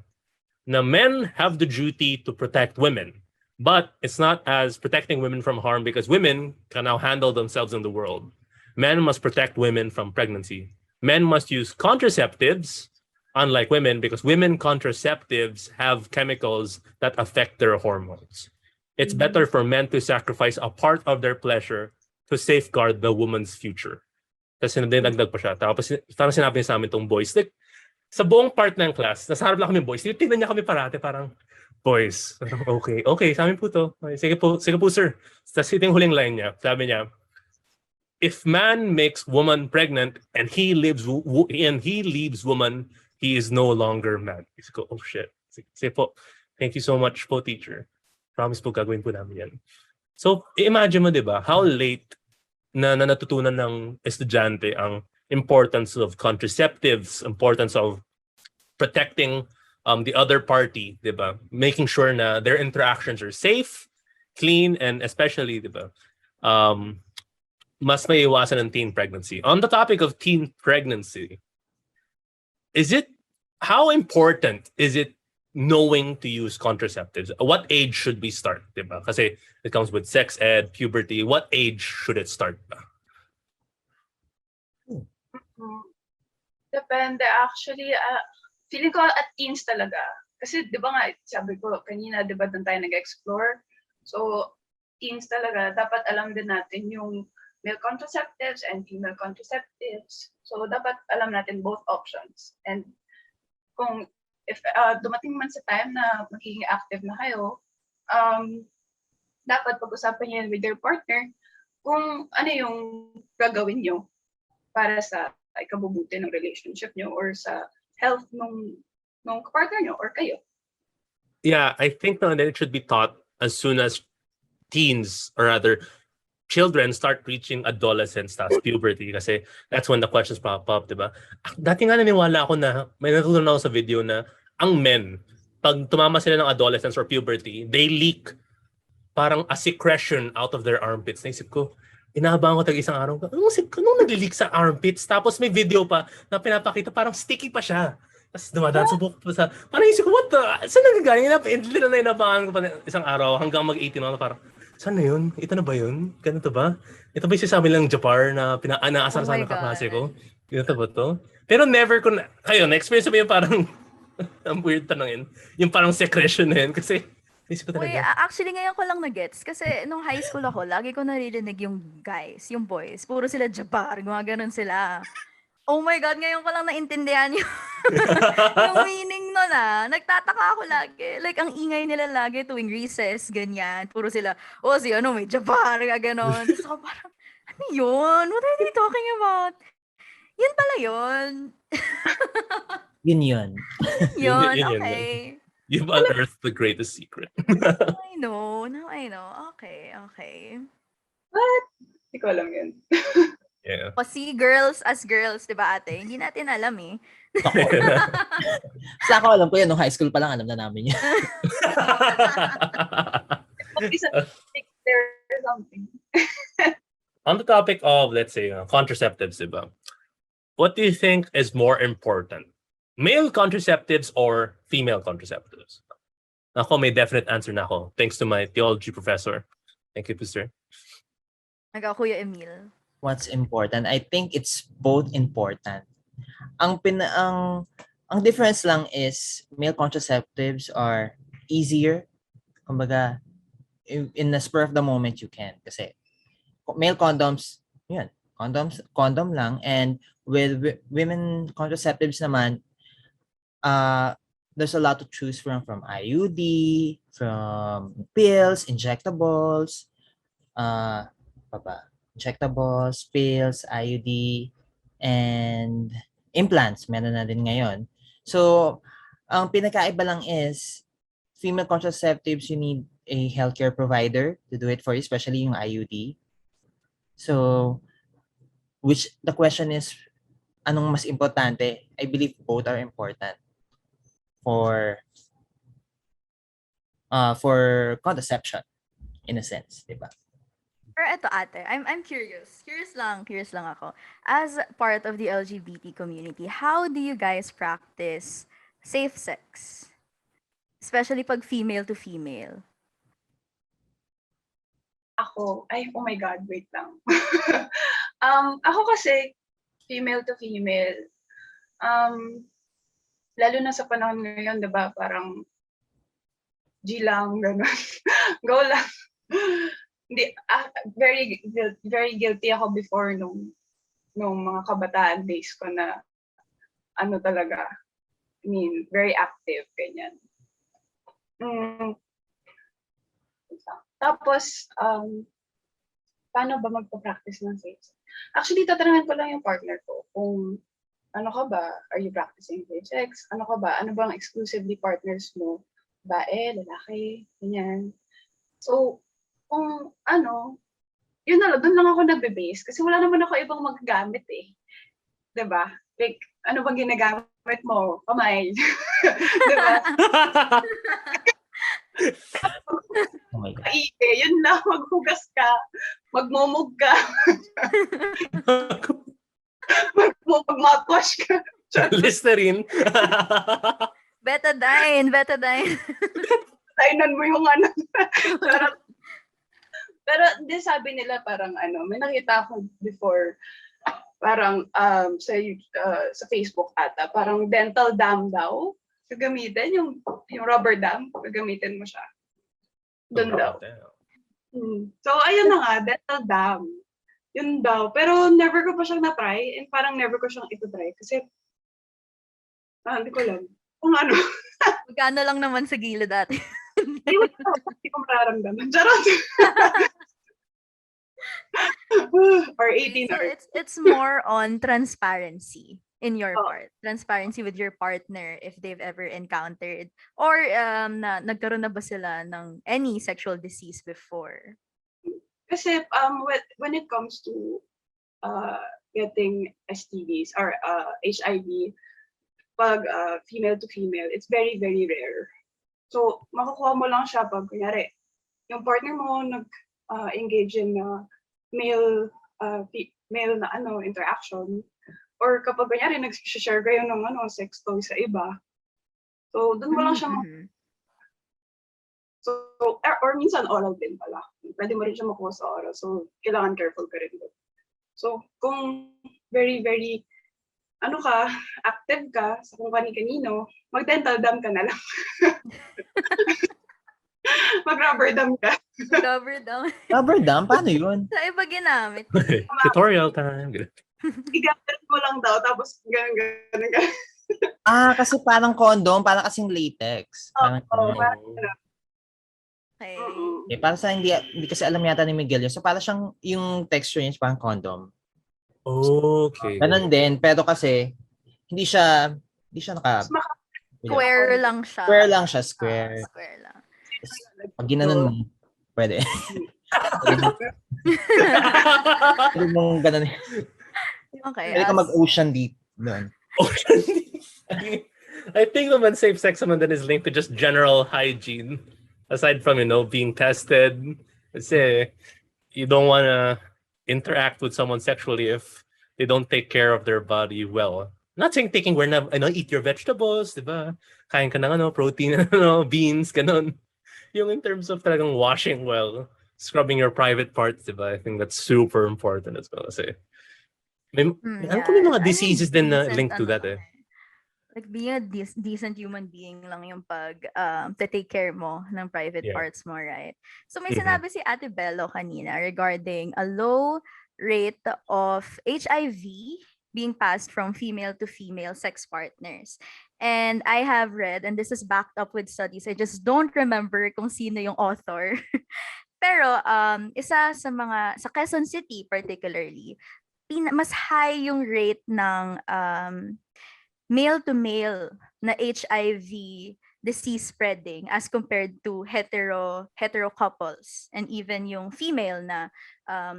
na men have the duty to protect women. But it's not as protecting women from harm because women can now handle themselves in the world. Men must protect women from pregnancy. Men must use contraceptives, unlike women, because women contraceptives have chemicals that affect their hormones. It's better for men to sacrifice a part of their pleasure to safeguard the woman's future. Tapos dinagdag pa siya. Tapos parang sinabi niya sa amin itong boys. Like, sa buong part ng class, nasa harap lang kami boys. Tingnan niya kami parate, parang, boys, okay, sa amin po to. Okay, sige po, sir. Tapos ito yung huling line niya. Sabi niya, if man makes woman pregnant and he leaves woman, he is no longer man. Sige ko, oh shit. Sige po, thank you so much po, teacher. Promise po, gagawin po namin yan. So, imagine mo, di ba, how late na natutunan ng estudyante ang importance of contraceptives, importance of protecting the other party, di ba? Making sure na their interactions are safe, clean, and especially, di ba, mas may iwasan ng teen pregnancy. On the topic of teen pregnancy, how important is it knowing to use contraceptives? What age should we start? Diba? Kasi it comes with sex ed, puberty. What age should it start? Depende. Actually, feeling ko at teens talaga. Kasi di ba nga, sabi ko kanina, di ba doon tayo nag-explore? So, teens talaga, dapat alam din natin yung male contraceptives and female contraceptives. So, dapat alam natin both options. And if dumating man sa time na magiging active na kayo, dapat pag-usapan yan with your partner kung ano yung gagawin nyo para sa ikabubuti ng relationship nyo or sa health ng partner nyo or kayo. Yeah, I think that it should be taught as soon as teens, or rather, children start reaching adolescence, tas puberty, kasi that's when the questions pop up, diba? Dati nga naniwala ako na, may natutunan ako sa video na, ang men, pag tumama sila ng adolescence or puberty, they leak parang a secretion out of their armpits. Naisip ko, inaabangan ko tag-isang araw, anong nag-leak sa armpits? Tapos may video pa na pinapakita, parang sticky pa siya. Tapos dumadaan sa buhok pa sa, parang isip ko, what the, saan nagagaling? Hindi na inabangan ko pa isang araw hanggang mag-18 ako, parang, saan na yun? Ito na ba yun? Ganito ba? Ito ba yung sasabi lang Japar na Oh inaasar sa my ng kaklase ko? God. Ganito ba to? Pero never ko na, kayo, na-experience mo yung parang, ang weird tanongin, yung parang secretion na yun. Kasi, isip ko Uy, talaga. actually ngayon ko lang na-gets. Kasi nung high school ako, lagi ko naririnig yung guys, yung boys. Puro sila Jabar, gumaganon sila. Oh my God, ngayon ko lang naintindihan yung, yung meaning nun ah. Nagtataka ako lagi. Like, ang ingay nila lagi tuwing recess, ganyan. Puro sila, oh, si ano, may Jabar, gaganon. Tapos ako parang, ano yun? What are they talking about? Yun pala yun. Yun yun. Yun, Yun. okay. You've unearthed the greatest secret. I know. Now I know. Okay, okay. What? Hindi ko alam yun. Yeah. Kasi girls as girls, di ba ate? Hindi natin alam eh. Sa ako alam ko yan, nung high school pa lang alam na namin yan. Isa there or something. On the topic of, let's say, contraceptives, diba? What do you think is more important? Male contraceptives or female contraceptives? Ako, may definite answer na ako. Thanks to my theology professor. Thank you, Pastor. Kuya Emil. What's important? I think it's both important. Ang difference lang is male contraceptives are easier. Kumbaga, in the spur of the moment you can. Kasi male condoms, yun, condom lang. And with women contraceptives naman, there's a lot to choose from IUD, from pills, injectables, injectables, pills, IUD, and implants. Meron na din ngayon. So, ang pinakaiba lang is, female contraceptives, you need a healthcare provider to do it for you, especially yung IUD. So, the question is, anong mas importante? I believe both are important for contraception, in a sense, di ba? Pero eto ate, I'm curious. Curious lang ako. As part of the LGBT community, how do you guys practice safe sex? Especially pag female to female. Ako, oh my God, wait lang. Ako kasi, female to female, lalo na sa panahon ngayon, diba, parang G lang, gano'n. Go lang. Hindi, very guilty ako before nung mga kabataan days ko na ano talaga, I mean, very active, ganyan. Tapos, paano ba magpa-practice ng safe sex? Actually, tatanungin ko lang yung partner ko kung ano ka ba? Are you practicing safe sex? Ano ka ba? Ano bang exclusively partners mo? Bae, lalaki, ganyan. So, kung ano, yun na lang, doon lang ako nagbe-base kasi wala naman ako ibang magagamit eh. Diba? Like, ano bang ginagamit mo? Kamay. Diba? Oh my God. Yun lang, maghugas ka, magmumug ka, mag-mouthwash ka. Listerine. Betadine. Tainan mo yung ano. Pero hindi, sabi nila parang ano, may nakita ako before, parang sa Facebook ata, parang dental dam daw. Gagamitin yung rubber dam, gagamitin mo siya. Doon daw. So ayun na nga, dental dam. Yun daw. Pero never ko pa siyang na-try and parang never ko siyang ito-try kasi hindi ko alam. Kung ano. Magkano lang naman sa gilid dati. Hindi ko mararamdaman. Charot! Or 18 So hours. it's more on transparency in your part. Transparency with your partner if they've ever encountered or nagkaroon na ba sila ng any sexual disease before? Kasi when it comes to getting STDs or HIV, pag female to female, it's very, very rare. So, makukuha mo lang siya pag, kunyari, yung partner mo nag-engage in male na interaction, or kapag, kunyari, nag-share kayo ng sex toy sa iba. So, doon mo lang siya So, or minsan oral din pala. Pwede mo rin siya makuha sa oral. So, kailangan careful ka rin doon. So, kung very, very, active ka sa kung kani-kanino, mag-dental dam ka na lang. Mag-rubber dam ka. Cover down. Rubber dam? Paano yun? Sa iba ginamit. Tutorial time. Igamit mo lang daw, tapos ganun. Kasi parang condom, parang kasing latex. Parang, parang Okay. para sa hindi kasi alam yata ni Miguel yun. So, parang siyang, yung texture niya, parang condom. Okay. Ganun din, pero kasi, hindi siya naka... Square lang siya. Square lang siya, square. Square lang. Pag ginanon mo, pwede. Pwede mong ganun. Okay. Pwede ka mag-ocean deep doon. I think naman safe sex naman din is linked to just general hygiene. Aside from, being tested. Kasi you don't want to interact with someone sexually if they don't take care of their body well. Not saying taking where na, eat your vegetables, diba? Kain ka ng protein, beans, ganun. Yung in terms of talagang washing well, scrubbing your private parts, diba? I think that's super important as well. Kasi may mga diseases din na linked to that Like being a decent human being lang yung pag to take care mo ng private parts mo, right? So may sinabi si Ate Belo kanina regarding a low rate of HIV being passed from female to female sex partners. And I have read, and this is backed up with studies, I just don't remember kung sino yung author. Pero isa sa Quezon City particularly, mas high yung rate ng male-to-male na HIV disease spreading as compared to hetero couples and even yung female na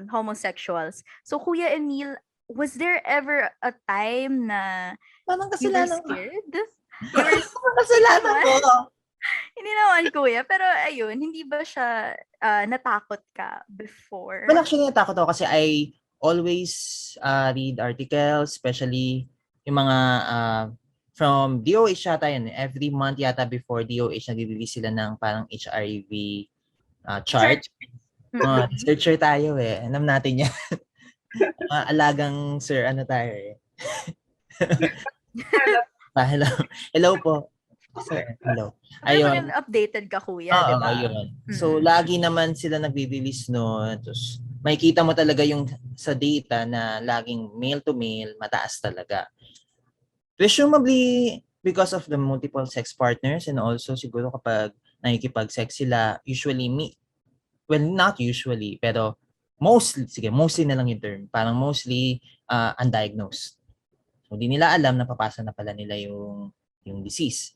homosexuals. So Kuya Emil, was there ever a time na Parang you were kasalanan ko. scared? Kasalanan ko. Hindi naman, Kuya. Pero ayun, hindi ba siya natakot ka before? Well, actually, natakot ako kasi I always read articles, especially yung mga from DOH yata yun. Every month yata before DOH, nag-release sila ng parang HIV chart. Researcher tayo eh. Alam natin yan. Alagang sir, tayo eh. Hello po. Sir, hello. Ayun. Updated ka, Kuya, di ba? Ayun. So, lagi naman sila nagre-release noon. Tapos, makikita mo talaga yung sa data na laging male to male, mataas talaga. Presumably, because of the multiple sex partners and also siguro kapag nakikipag-sex sila, usually not usually, pero mostly na lang yung term. Parang mostly undiagnosed. So, di nila alam na papasa na pala nila yung disease.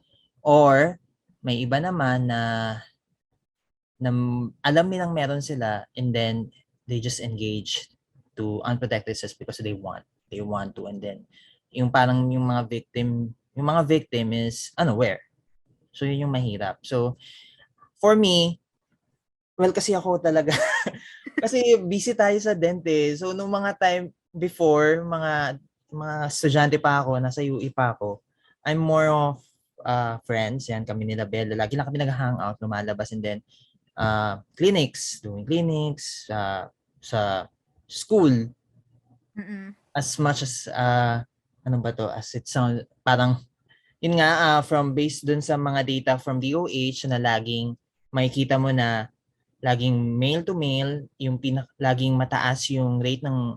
Or, may iba naman na alam nilang meron sila and then they just engage to unprotected sex because they want to, and then yung parang yung mga victim is unaware. So yun yung mahirap. So for me, well, kasi ako talaga kasi busy tayo sa dentist. So nung mga time before, mga estudyante pa ako, nasa UE pa ako, I'm more of friends, yan kami nila Bella. Lagi lang kami nag-hangout, lumalabas, and then doing clinics sa school. As much as as it sounds, parang yun nga, based dun sa mga data from DOH na laging makikita mo na laging male to male, yung laging mataas yung rate ng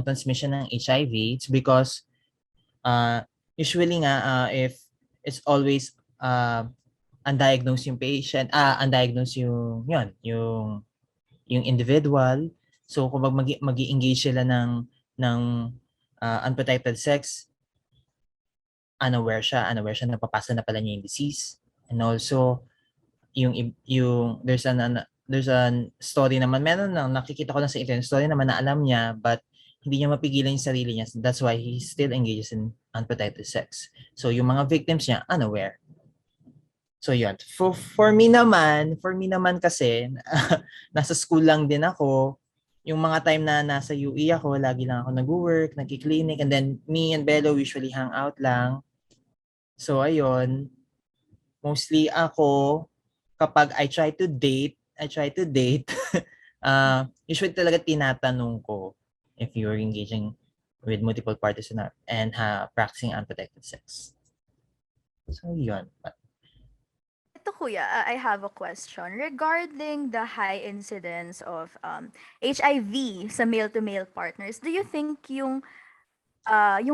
transmission ng HIV. It's because usually nga if it's always undiagnosed yung patient, undiagnosed yung individual. So kung mag-i-engage sila ng unprotected sex, unaware siya na papasa na pala niya yung disease. And also yung there's a story naman, meron lang nakikita ko lang sa internet story naman na alam niya but hindi niya mapigilan yung sarili niya. That's why he still engages in unprotected sex. So yung mga victims niya unaware. So yun. For me naman kasi nasa school lang din ako. Yung mga time na nasa UE ako, lagi lang ako nag-work, nagki-clinic, and then me and Belo usually hang out lang. So ayun, mostly ako kapag I try to date, usually talaga tinatanong ko if you're engaging with multiple parties and practicing unprotected sex. So, yun. Ito kuya, I have a question regarding the high incidence of HIV sa male-to-male partners. Do you think yung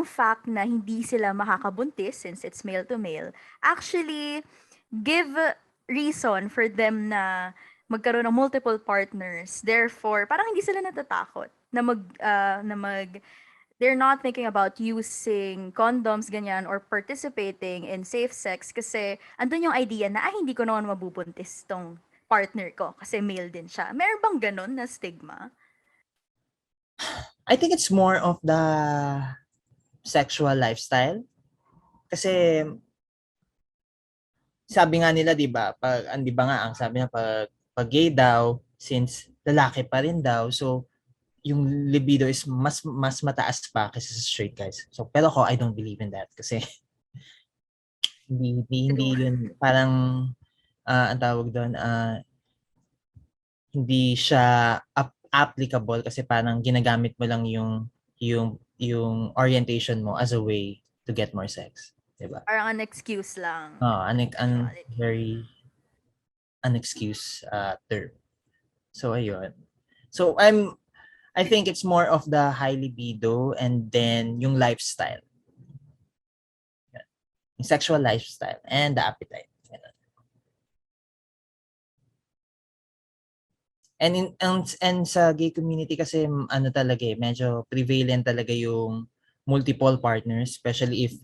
fact na hindi sila makakabuntis since it's male-to-male actually give reason for them na magkaroon ng multiple partners? Therefore, parang hindi sila natatakot na they're not thinking about using condoms, ganyan, or participating in safe sex kasi andun yung idea na, hindi ko naman mabubuntis tong partner ko kasi male din siya. Meron bang ganun na stigma? I think it's more of the sexual lifestyle. Kasi, sabi nga nila, di ba, ang sabi nga, pag gay daw, since lalaki pa rin daw, so, yung libido is mas mataas pa kasi sa straight guys. So, pero ako, I don't believe in that kasi hindi yun parang ang tawag doon hindi siya applicable kasi parang ginagamit mo lang yung orientation mo as a way to get more sex, diba? Parang an excuse lang. Very unexcused term. So ayun. So I think it's more of the high libido and then yung lifestyle. Yung sexual lifestyle and the appetite. And sa gay community kasi talaga medyo prevalent talaga yung multiple partners, especially if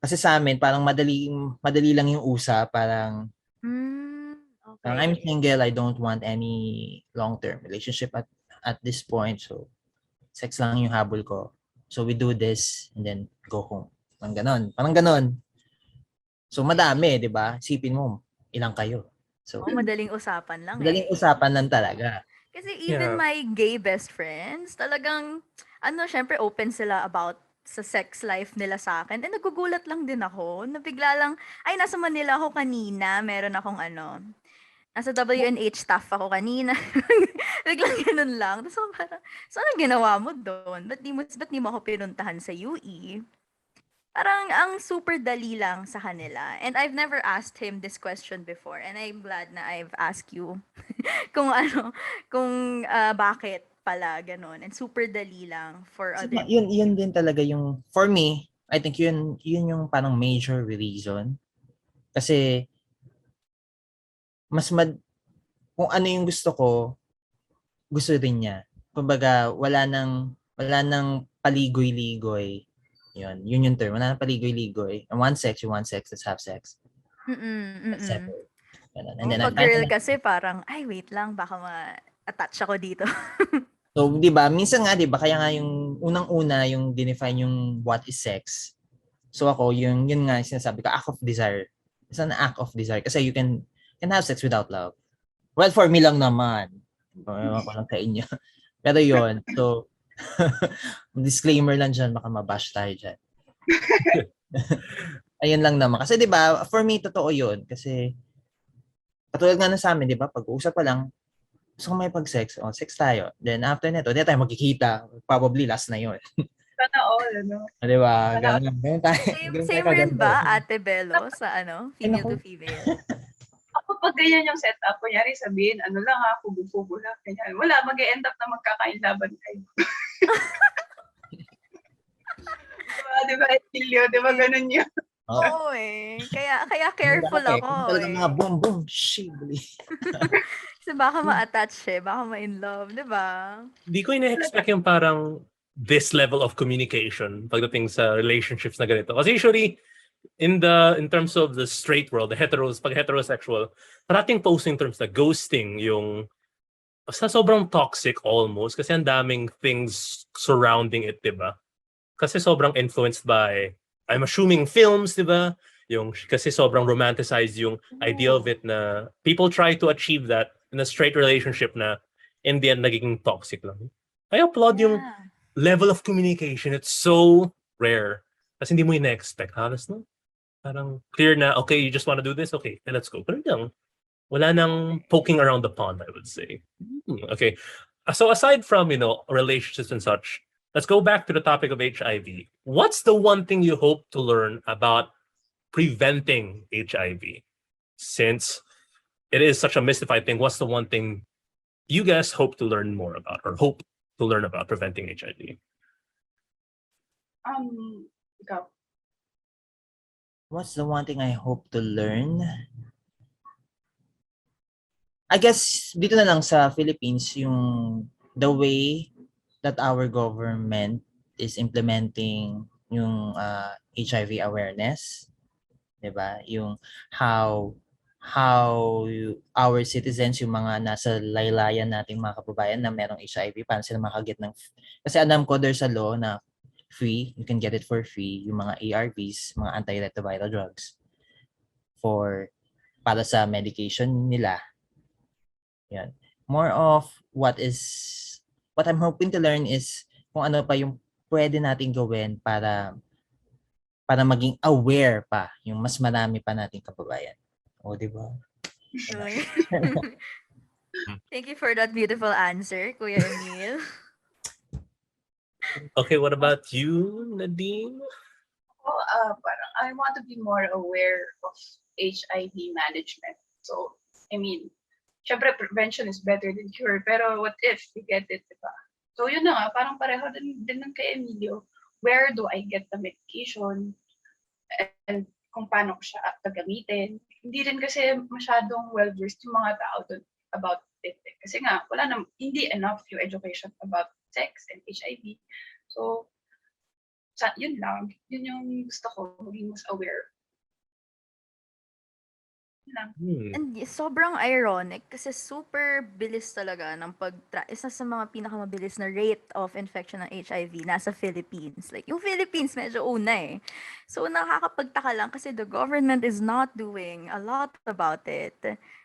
kasi sa amin parang madali lang yung parang okay. I'm single, I don't want any long-term relationship at this point, so sex lang yung habol ko. So we do this and then go home. Parang ganon. So madami, 'di ba? Isipin mo, ilang kayo. So madaling usapan lang usapan lang talaga. Kasi even my gay best friends, talagang syempre open sila about sa sex life nila sa akin. And nagugulat lang din ako. Na bigla lang, nasa Manila ako kanina. Meron akong nasa WNH staff ako kanina. Biglang ganun lang. So parang, anong ginawa mo doon? Ba't di mo ako pinuntahan sa UE? Parang ang super dali lang sa kanila. And I've never asked him this question before. And I'm glad na I've asked you kung bakit pala ganun. And super dali lang for other people. Yun din talaga yung, for me, I think yun yung parang major reason. Kasi, kung ano yung gusto ko, gusto rin niya. Kumbaga, wala nang paligoy-ligoy. Yun yung term. Wala nang paligoy-ligoy. You want sex, let's have sex. Let's separate. And then, pag girl kasi parang, wait lang, baka ma-attach ako dito. So, di ba, minsan nga, di ba, kaya nga yung unang-una, yung define yung what is sex. So ako, yun nga, sinasabi ko, act of desire. It's an act of desire. Kasi you can have sex without love. Well, for me lang naman. Ewan ko lang sa inyo. Pero yun, so, disclaimer lang dyan, baka mabash tayo dyan. Ayun lang naman. Kasi di ba, for me, totoo yun. Kasi, katulad nga na sa amin, di ba, pag-uusap pa lang, gusto ko may pag-sex, sex tayo. Then after nito, di tayo magkikita. Probably last na yun. Sana all, Di ba? Ganun tayo. Same rin ba, Ate Belo, sa female to female? Ako pag ganyan yung setup, kunyari sabihin, lang fugu-fugu lang, ganyan. Wala, mag-e-end up na magkakainlaban kayo. Diba, Emilio? Diba ganun yun? Oo Kaya careful ako Talagang mga boom, shibli. Kasi baka ma-attach baka ma-in love, di ba? Di ko ina-expect yung parang this level of communication pagdating sa relationships na ganito. Kasi usually, in terms of the straight world, pag heterosexual, parating posting terms na ghosting yung sa sobrang toxic almost kasi ang daming things surrounding it, di ba? Kasi sobrang influenced by, I'm assuming, films, di ba? Yung kasi sobrang romanticized yung idea of it na people try to achieve that in a straight relationship na in the end nagiging toxic lang. I applaud yung level of communication. It's so rare. Kasi hindi mo ina-expect. Halos no? Parang clear na, okay, you just want to do this? Okay, then let's go. Pero lang, wala nang poking around the pond, I would say. Okay. So aside from, relationships and such, let's go back to the topic of HIV. What's the one thing you hope to learn about preventing HIV? Since it is such a mystified thing, what's the one thing you guys hope to learn more about or hope to learn about preventing HIV? Ikaw. What's the one thing I hope to learn? I guess dito na lang sa Philippines, yung the way that our government is implementing yung HIV awareness, 'di ba? Yung how our citizens, yung mga nasa laylayan nating mga kababayan na merong HIV, paano sila makaget ng, kasi alam ko there's a law na free, you can get it for free, yung mga ARVs, mga antiretroviral drugs para sa medication nila. Yan. More of what I'm hoping to learn is kung ano pa yung pwede nating gawin para maging aware pa yung mas marami pa nating kababayan. O, di ba? Thank you for that beautiful answer, Kuya Emil. Okay, what about you, Nadine? Parang I want to be more aware of HIV management. So, I mean, syempre prevention is better than cure, pero what if you get it, diba? So, yun na nga, parang pareho din ng kay Emilio. Where do I get the medication? And kung paano ko siya gagamitin. Hindi rin kasi masyadong well-versed yung mga tao doon about it. Kasi nga, hindi enough yung education about sex and HIV. So, yun lang. Yun yung gusto ko, maging mas aware. And sobrang ironic kasi super bilis talaga ng isa sa mga pinakamabilis na rate of infection ng HIV nasa Philippines. Like, yung Philippines medyo una eh. So, nakakapagtaka lang kasi the government is not doing a lot about it.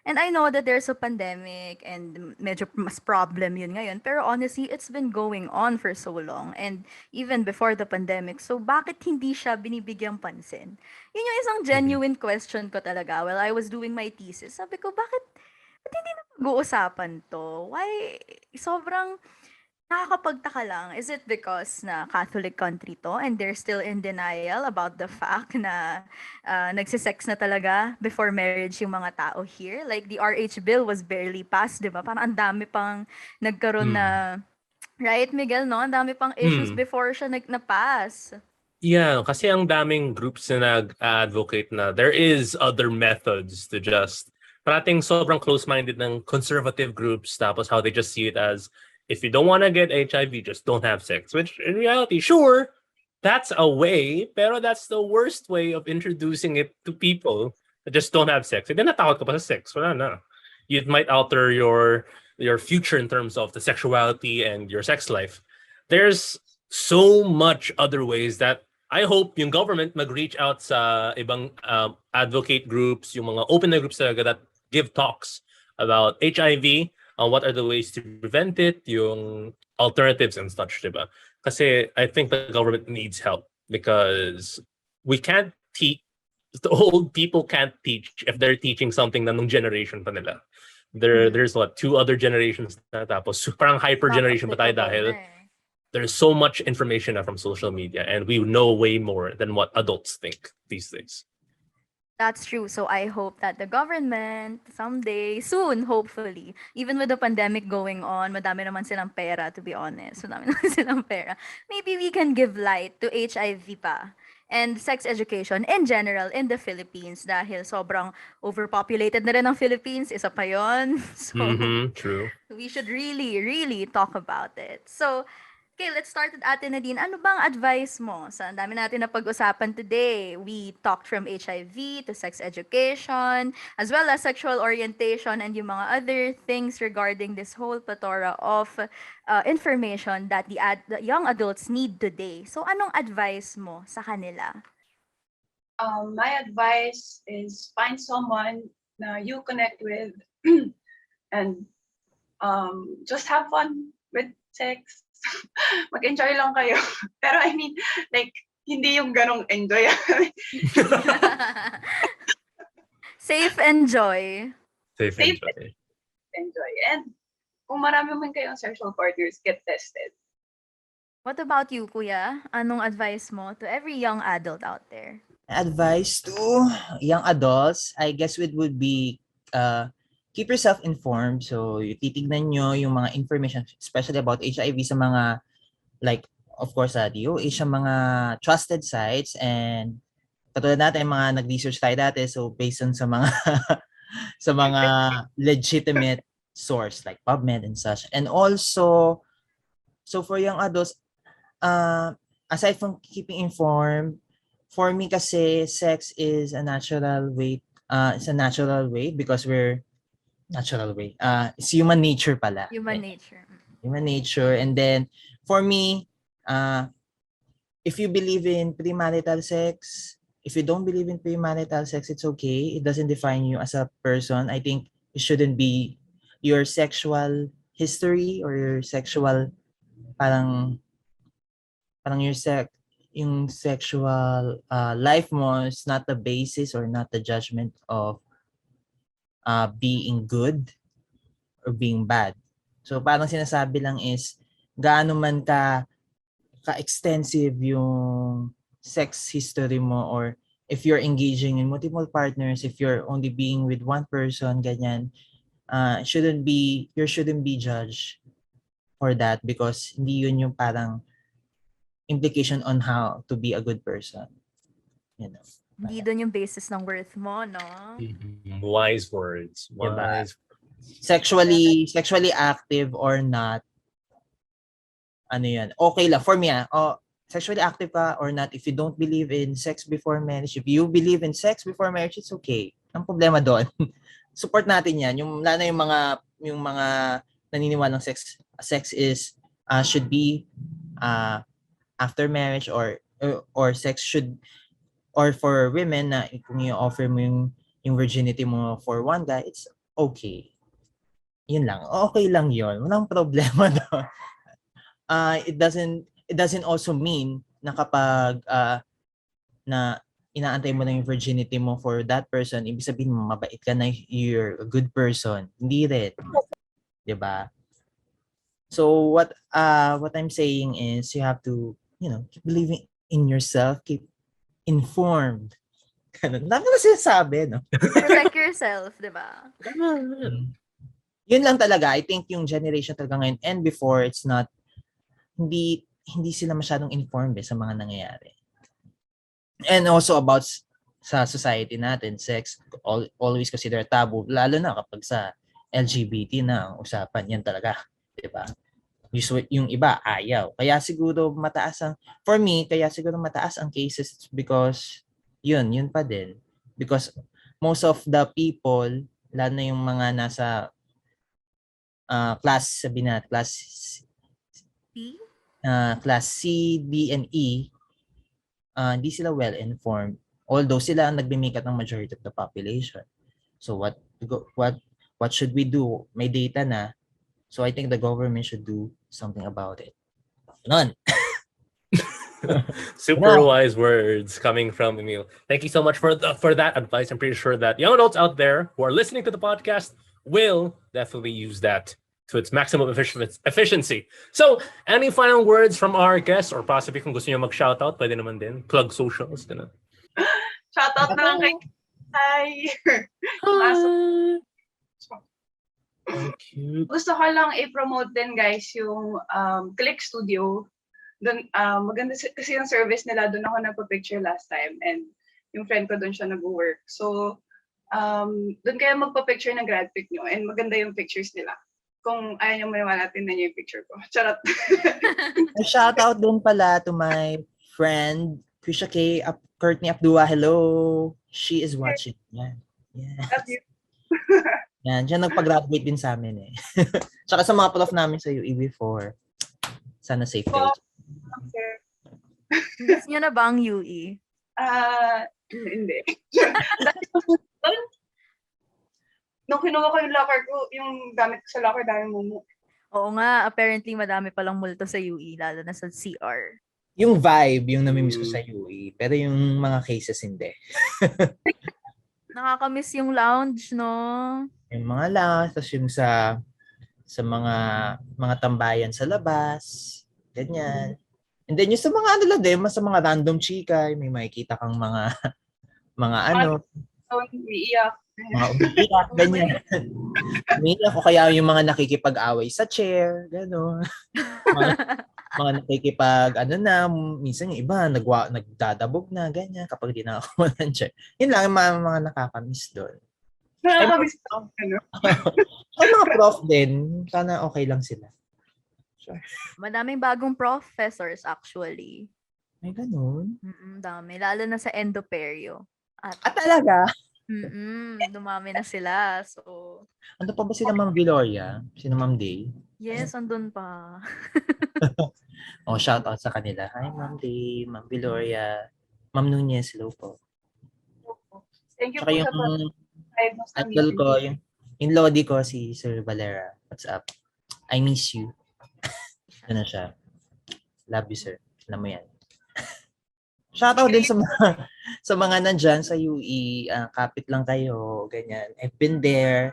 And I know that there's a pandemic and medyo mas problem yun ngayon. Pero honestly, it's been going on for so long. And even before the pandemic. So, bakit hindi siya binibigyang pansin? Yun yung isang genuine question ko talaga while I was doing my thesis. Sabi ko, bakit hindi na pag-uusapan to? Why? Sobrang nakakapagtaka lang. Is it because na Catholic country to and they're still in denial about the fact na nagsisex na talaga before marriage yung mga tao here? Like, the RH bill was barely passed, di ba? Parang ang dami pang nagkaroon na, right, Miguel, no? Ang dami pang issues before siya na-pass. Yeah, kasi ang daming groups na nag-advocate na there is other methods to just, parating sobrang close-minded ng conservative groups, tapos how they just see it as, if you don't want to get HIV, just don't have sex. Which, in reality, sure, that's a way, pero that's the worst way of introducing it to people that just don't have sex. Hindi natakot ka pa sa sex. Wala na. It might alter your future in terms of the sexuality and your sex life. There's so much other ways that I hope yung government mag-reach out sa ibang advocate groups, yung mga open na groups talaga that give talks about HIV, what are the ways to prevent it, yung alternatives and such, diba? Kasi I think the government needs help because we can't teach, the old people can't teach if they're teaching something na nung generation pa nila. There's what, 2 other generations na tapos parang hyper generation pa tayo dahil there's so much information from social media and we know way more than what adults think these days. That's true. So I hope that the government someday, soon, hopefully, even with the pandemic going on, madami naman silang pera, to be honest. Madami naman silang pera. Maybe we can give light to HIV pa and sex education in general in the Philippines dahil sobrang overpopulated na rin ang Philippines. Isa pa yun. So True. we should really, really talk about it. So, okay, let's start with Ate Nadine. Ano bang advice mo? Sa dami natin na pag-usapan today. We talked from HIV to sex education, as well as sexual orientation and yung mga other things regarding this whole plethora of information that the young adults need today. So, anong advice mo sa kanila? My advice is find someone na you connect with and just have fun with sex. Mag-enjoy lang kayo. Pero I mean, like, Hindi yung ganong enjoy. Safe and joy. Safe Safe enjoy. and enjoy. And kung marami man kayong sexual partners, get tested. What about you, Kuya? Anong advice mo to every young adult out there? Advice to young adults, I guess it would be keep yourself informed. So, titignan nyo yung mga information, especially about HIV sa mga, like, of course, DOH, sa mga trusted sites. And katulad natin, mga nag-research tayo dati. So, based on sa mga sa mga legitimate source like PubMed and such. And also, so for young adults, aside from keeping informed, for me kasi sex is a natural way. It's a natural way because we're natural way. It's human nature pala. Human nature. Human nature. And then for me, if you believe in premarital sex, if you don't believe in premarital sex, it's okay. It doesn't define you as a person. I think it shouldn't be your sexual history or your sexual parang yung sexual life mo is not the basis or not the judgment of being good or being bad. So parang sinasabi lang is gaano man ka-extensive yung sex history mo, or if you're engaging in multiple partners, if you're only being with one person, ganyan, you shouldn't be judged for that because hindi yun yung parang implication on how to be a good person. You know. Hindi doon yung basis ng worth mo, no? Wise words. Diba? Wise. Sexually active or not, ano yan, okay lang. For me, sexually active ka or not, if you don't believe in sex before marriage, if you believe in sex before marriage, it's okay. Ang problema doon, support natin yan. Yung lalo yung mga naniniwalang sex is should be after marriage, or sex should, or for women na kung i-offer mo yung virginity mo for one guy, it's okay. Yun lang. Okay lang yun. Walang problema doon. It doesn't also mean na kapag na inaantay mo na yung virginity mo for that person, ibig sabihin mo mabait ka na, you're a good person. Hindi rin. 'Di ba? So what I'm saying is you have to, keep believing in yourself, keep informed. Ganun. Dami na sinasabi, no? Protect yourself, di ba? Yun lang talaga. I think yung generation talaga ngayon and before, it's not, hindi sila masyadong informed sa mga nangyayari. And also about sa society natin, sex always considered taboo, lalo na kapag sa LGBT na ang usapan, yan talaga, 'di ba? Yung iba ayaw. Kaya siguro mataas ang cases because yun pa din. Because most of the people, lalo na yung mga nasa class class C, D, and E, hindi sila well-informed. Although sila ang nagme-make up ng majority of the population. So what should we do? May data na. So I think the government should do something about it. None. Super wise words coming from Emil. Thank you so much for that advice. I'm pretty sure that young adults out there who are listening to the podcast will definitely use that to its maximum efficiency. So, any final words from our guests, or possibly kung gusto niyo mag-shoutout, pwede naman din. Plug socials. Shoutout na lang kay Hi. Cute. Gusto ko lang i-promote din guys yung Click Studio. Doon maganda kasi yung service nila. Doon ako nagpa-picture last time and yung friend ko doon siya nag-work. So doon kayo magpa-picture ng grad pic nyo and maganda yung pictures nila. Kung ayaw nyo maniwala, tingnan nyo yung picture ko. Charot. Shoutout din pala to my friend Krisha K. Courtney Abdua. Hello. She is watching. Yan. Yeah. Love you. Yan, siya nagpa-graduate din sa amin eh. Tsaka sa mga prof namin sa UE before. Sana safe kayo. Gusto nyo na ba ang UE? Hindi. Nung kinuha ko yung locker ko, yung gamit ko sa locker, dahil mumu. Oo nga, apparently madami palang multo sa UE, lalo na sa CR. yung vibe, yung namimiss ko sa UE. Pero yung mga cases, hindi. Nakakamiss yung lounge, no? Yung mga lang, tapos yung sa mga tambayan sa labas, ganyan. And then yung sa mga ano lang din, sa mga random chika, may makikita kang mga ano, Umiiyak. mga umiiyak, ganyan. Umiiyak o kaya yung mga nakikipag-away sa chair, gano'n. mga minsan yung iba, nagdadabog na, ganyan, kapag di nakakuha ng chair. Yun lang yung mga nakakamiss doon. Nakakamiss ano? Ang mga prof din, sana okay lang sila. Sure. Madaming bagong professors actually. May ganun. Dami. Lalo na sa endoperio. Talaga? Dumami na sila. So, Ano pa ba sila Ma'am Gloria? Sino Ma'am Day? yes, andun pa. Shout out sa kanila. Hi Ma'am Day, Ma'am Gloria, Ma'am Nunez, hello po. Thank you Tsaka po sa yung pag-guide mo sa idol meeting. ko, yung Lodi ko, si Sir Valera. What's up? I miss you. Ano siya? Love you, sir. Alam mo yan. Shoutout din sa mga nandyan sa UE. Kapit lang kayo. Ganyan. I've been there.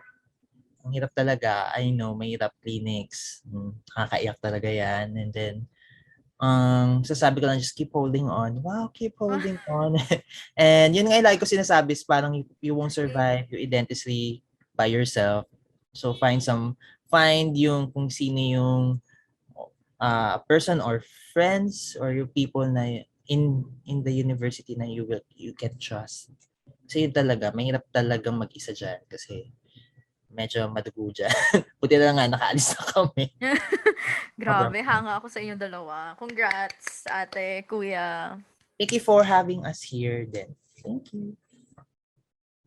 Ang hirap talaga. I know, may hirap clinics. Nakakaiyak talaga yan. And then, sasabi ko lang, just keep holding on. Wow, keep holding on. And yun nga like ko sinasabi is parang you won't survive your dentistry by yourself. So find yung kung sino yung person or friends or yung people na in the university na you can trust. Kasi yun talaga, mahirap talagang mag-isa dyan kasi medyo madugo dyan. Buti na nga, nakaalis na kami. Grabe, hanga ako sa inyong dalawa. Congrats, ate, kuya. Thank you for having us here then. Thank you.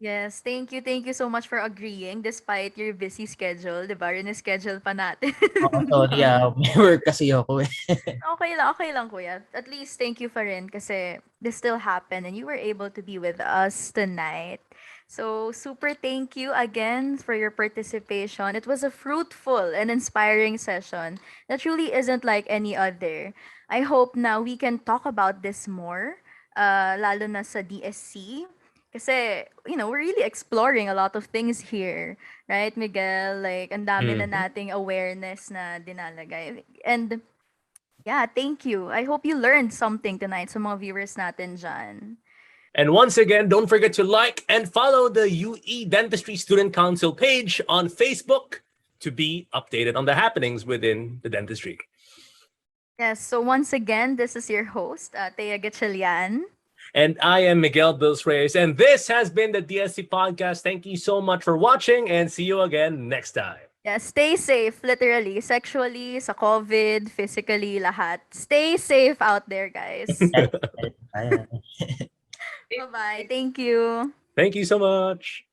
Yes, thank you so much for agreeing despite your busy schedule. Diba? Rin-schedule pa natin. Sorry, may work kasi ako eh. Okay lang, kuya. At least thank you pa rin kasi this still happened and you were able to be with us tonight. So, super thank you again for your participation. It was a fruitful and inspiring session that truly isn't like any other. I hope now we can talk about this more, lalo na sa DSC. Kasi, we're really exploring a lot of things here. Right, Miguel? Like, ang dami na nating awareness na dinalagay. And, yeah, thank you. I hope you learned something tonight sa mga viewers natin dyan. And once again, don't forget to like and follow the UE Dentistry Student Council page on Facebook to be updated on the happenings within the dentistry. Yes, so once again, this is your host, Thea Gatchalian. And I am Miguel Bills Reyes. And this has been the DSC Podcast. Thank you so much for watching and see you again next time. Yeah, stay safe, literally, sexually, sa COVID, physically, lahat. Stay safe out there, guys. Bye-bye. Thank you. Thank you so much.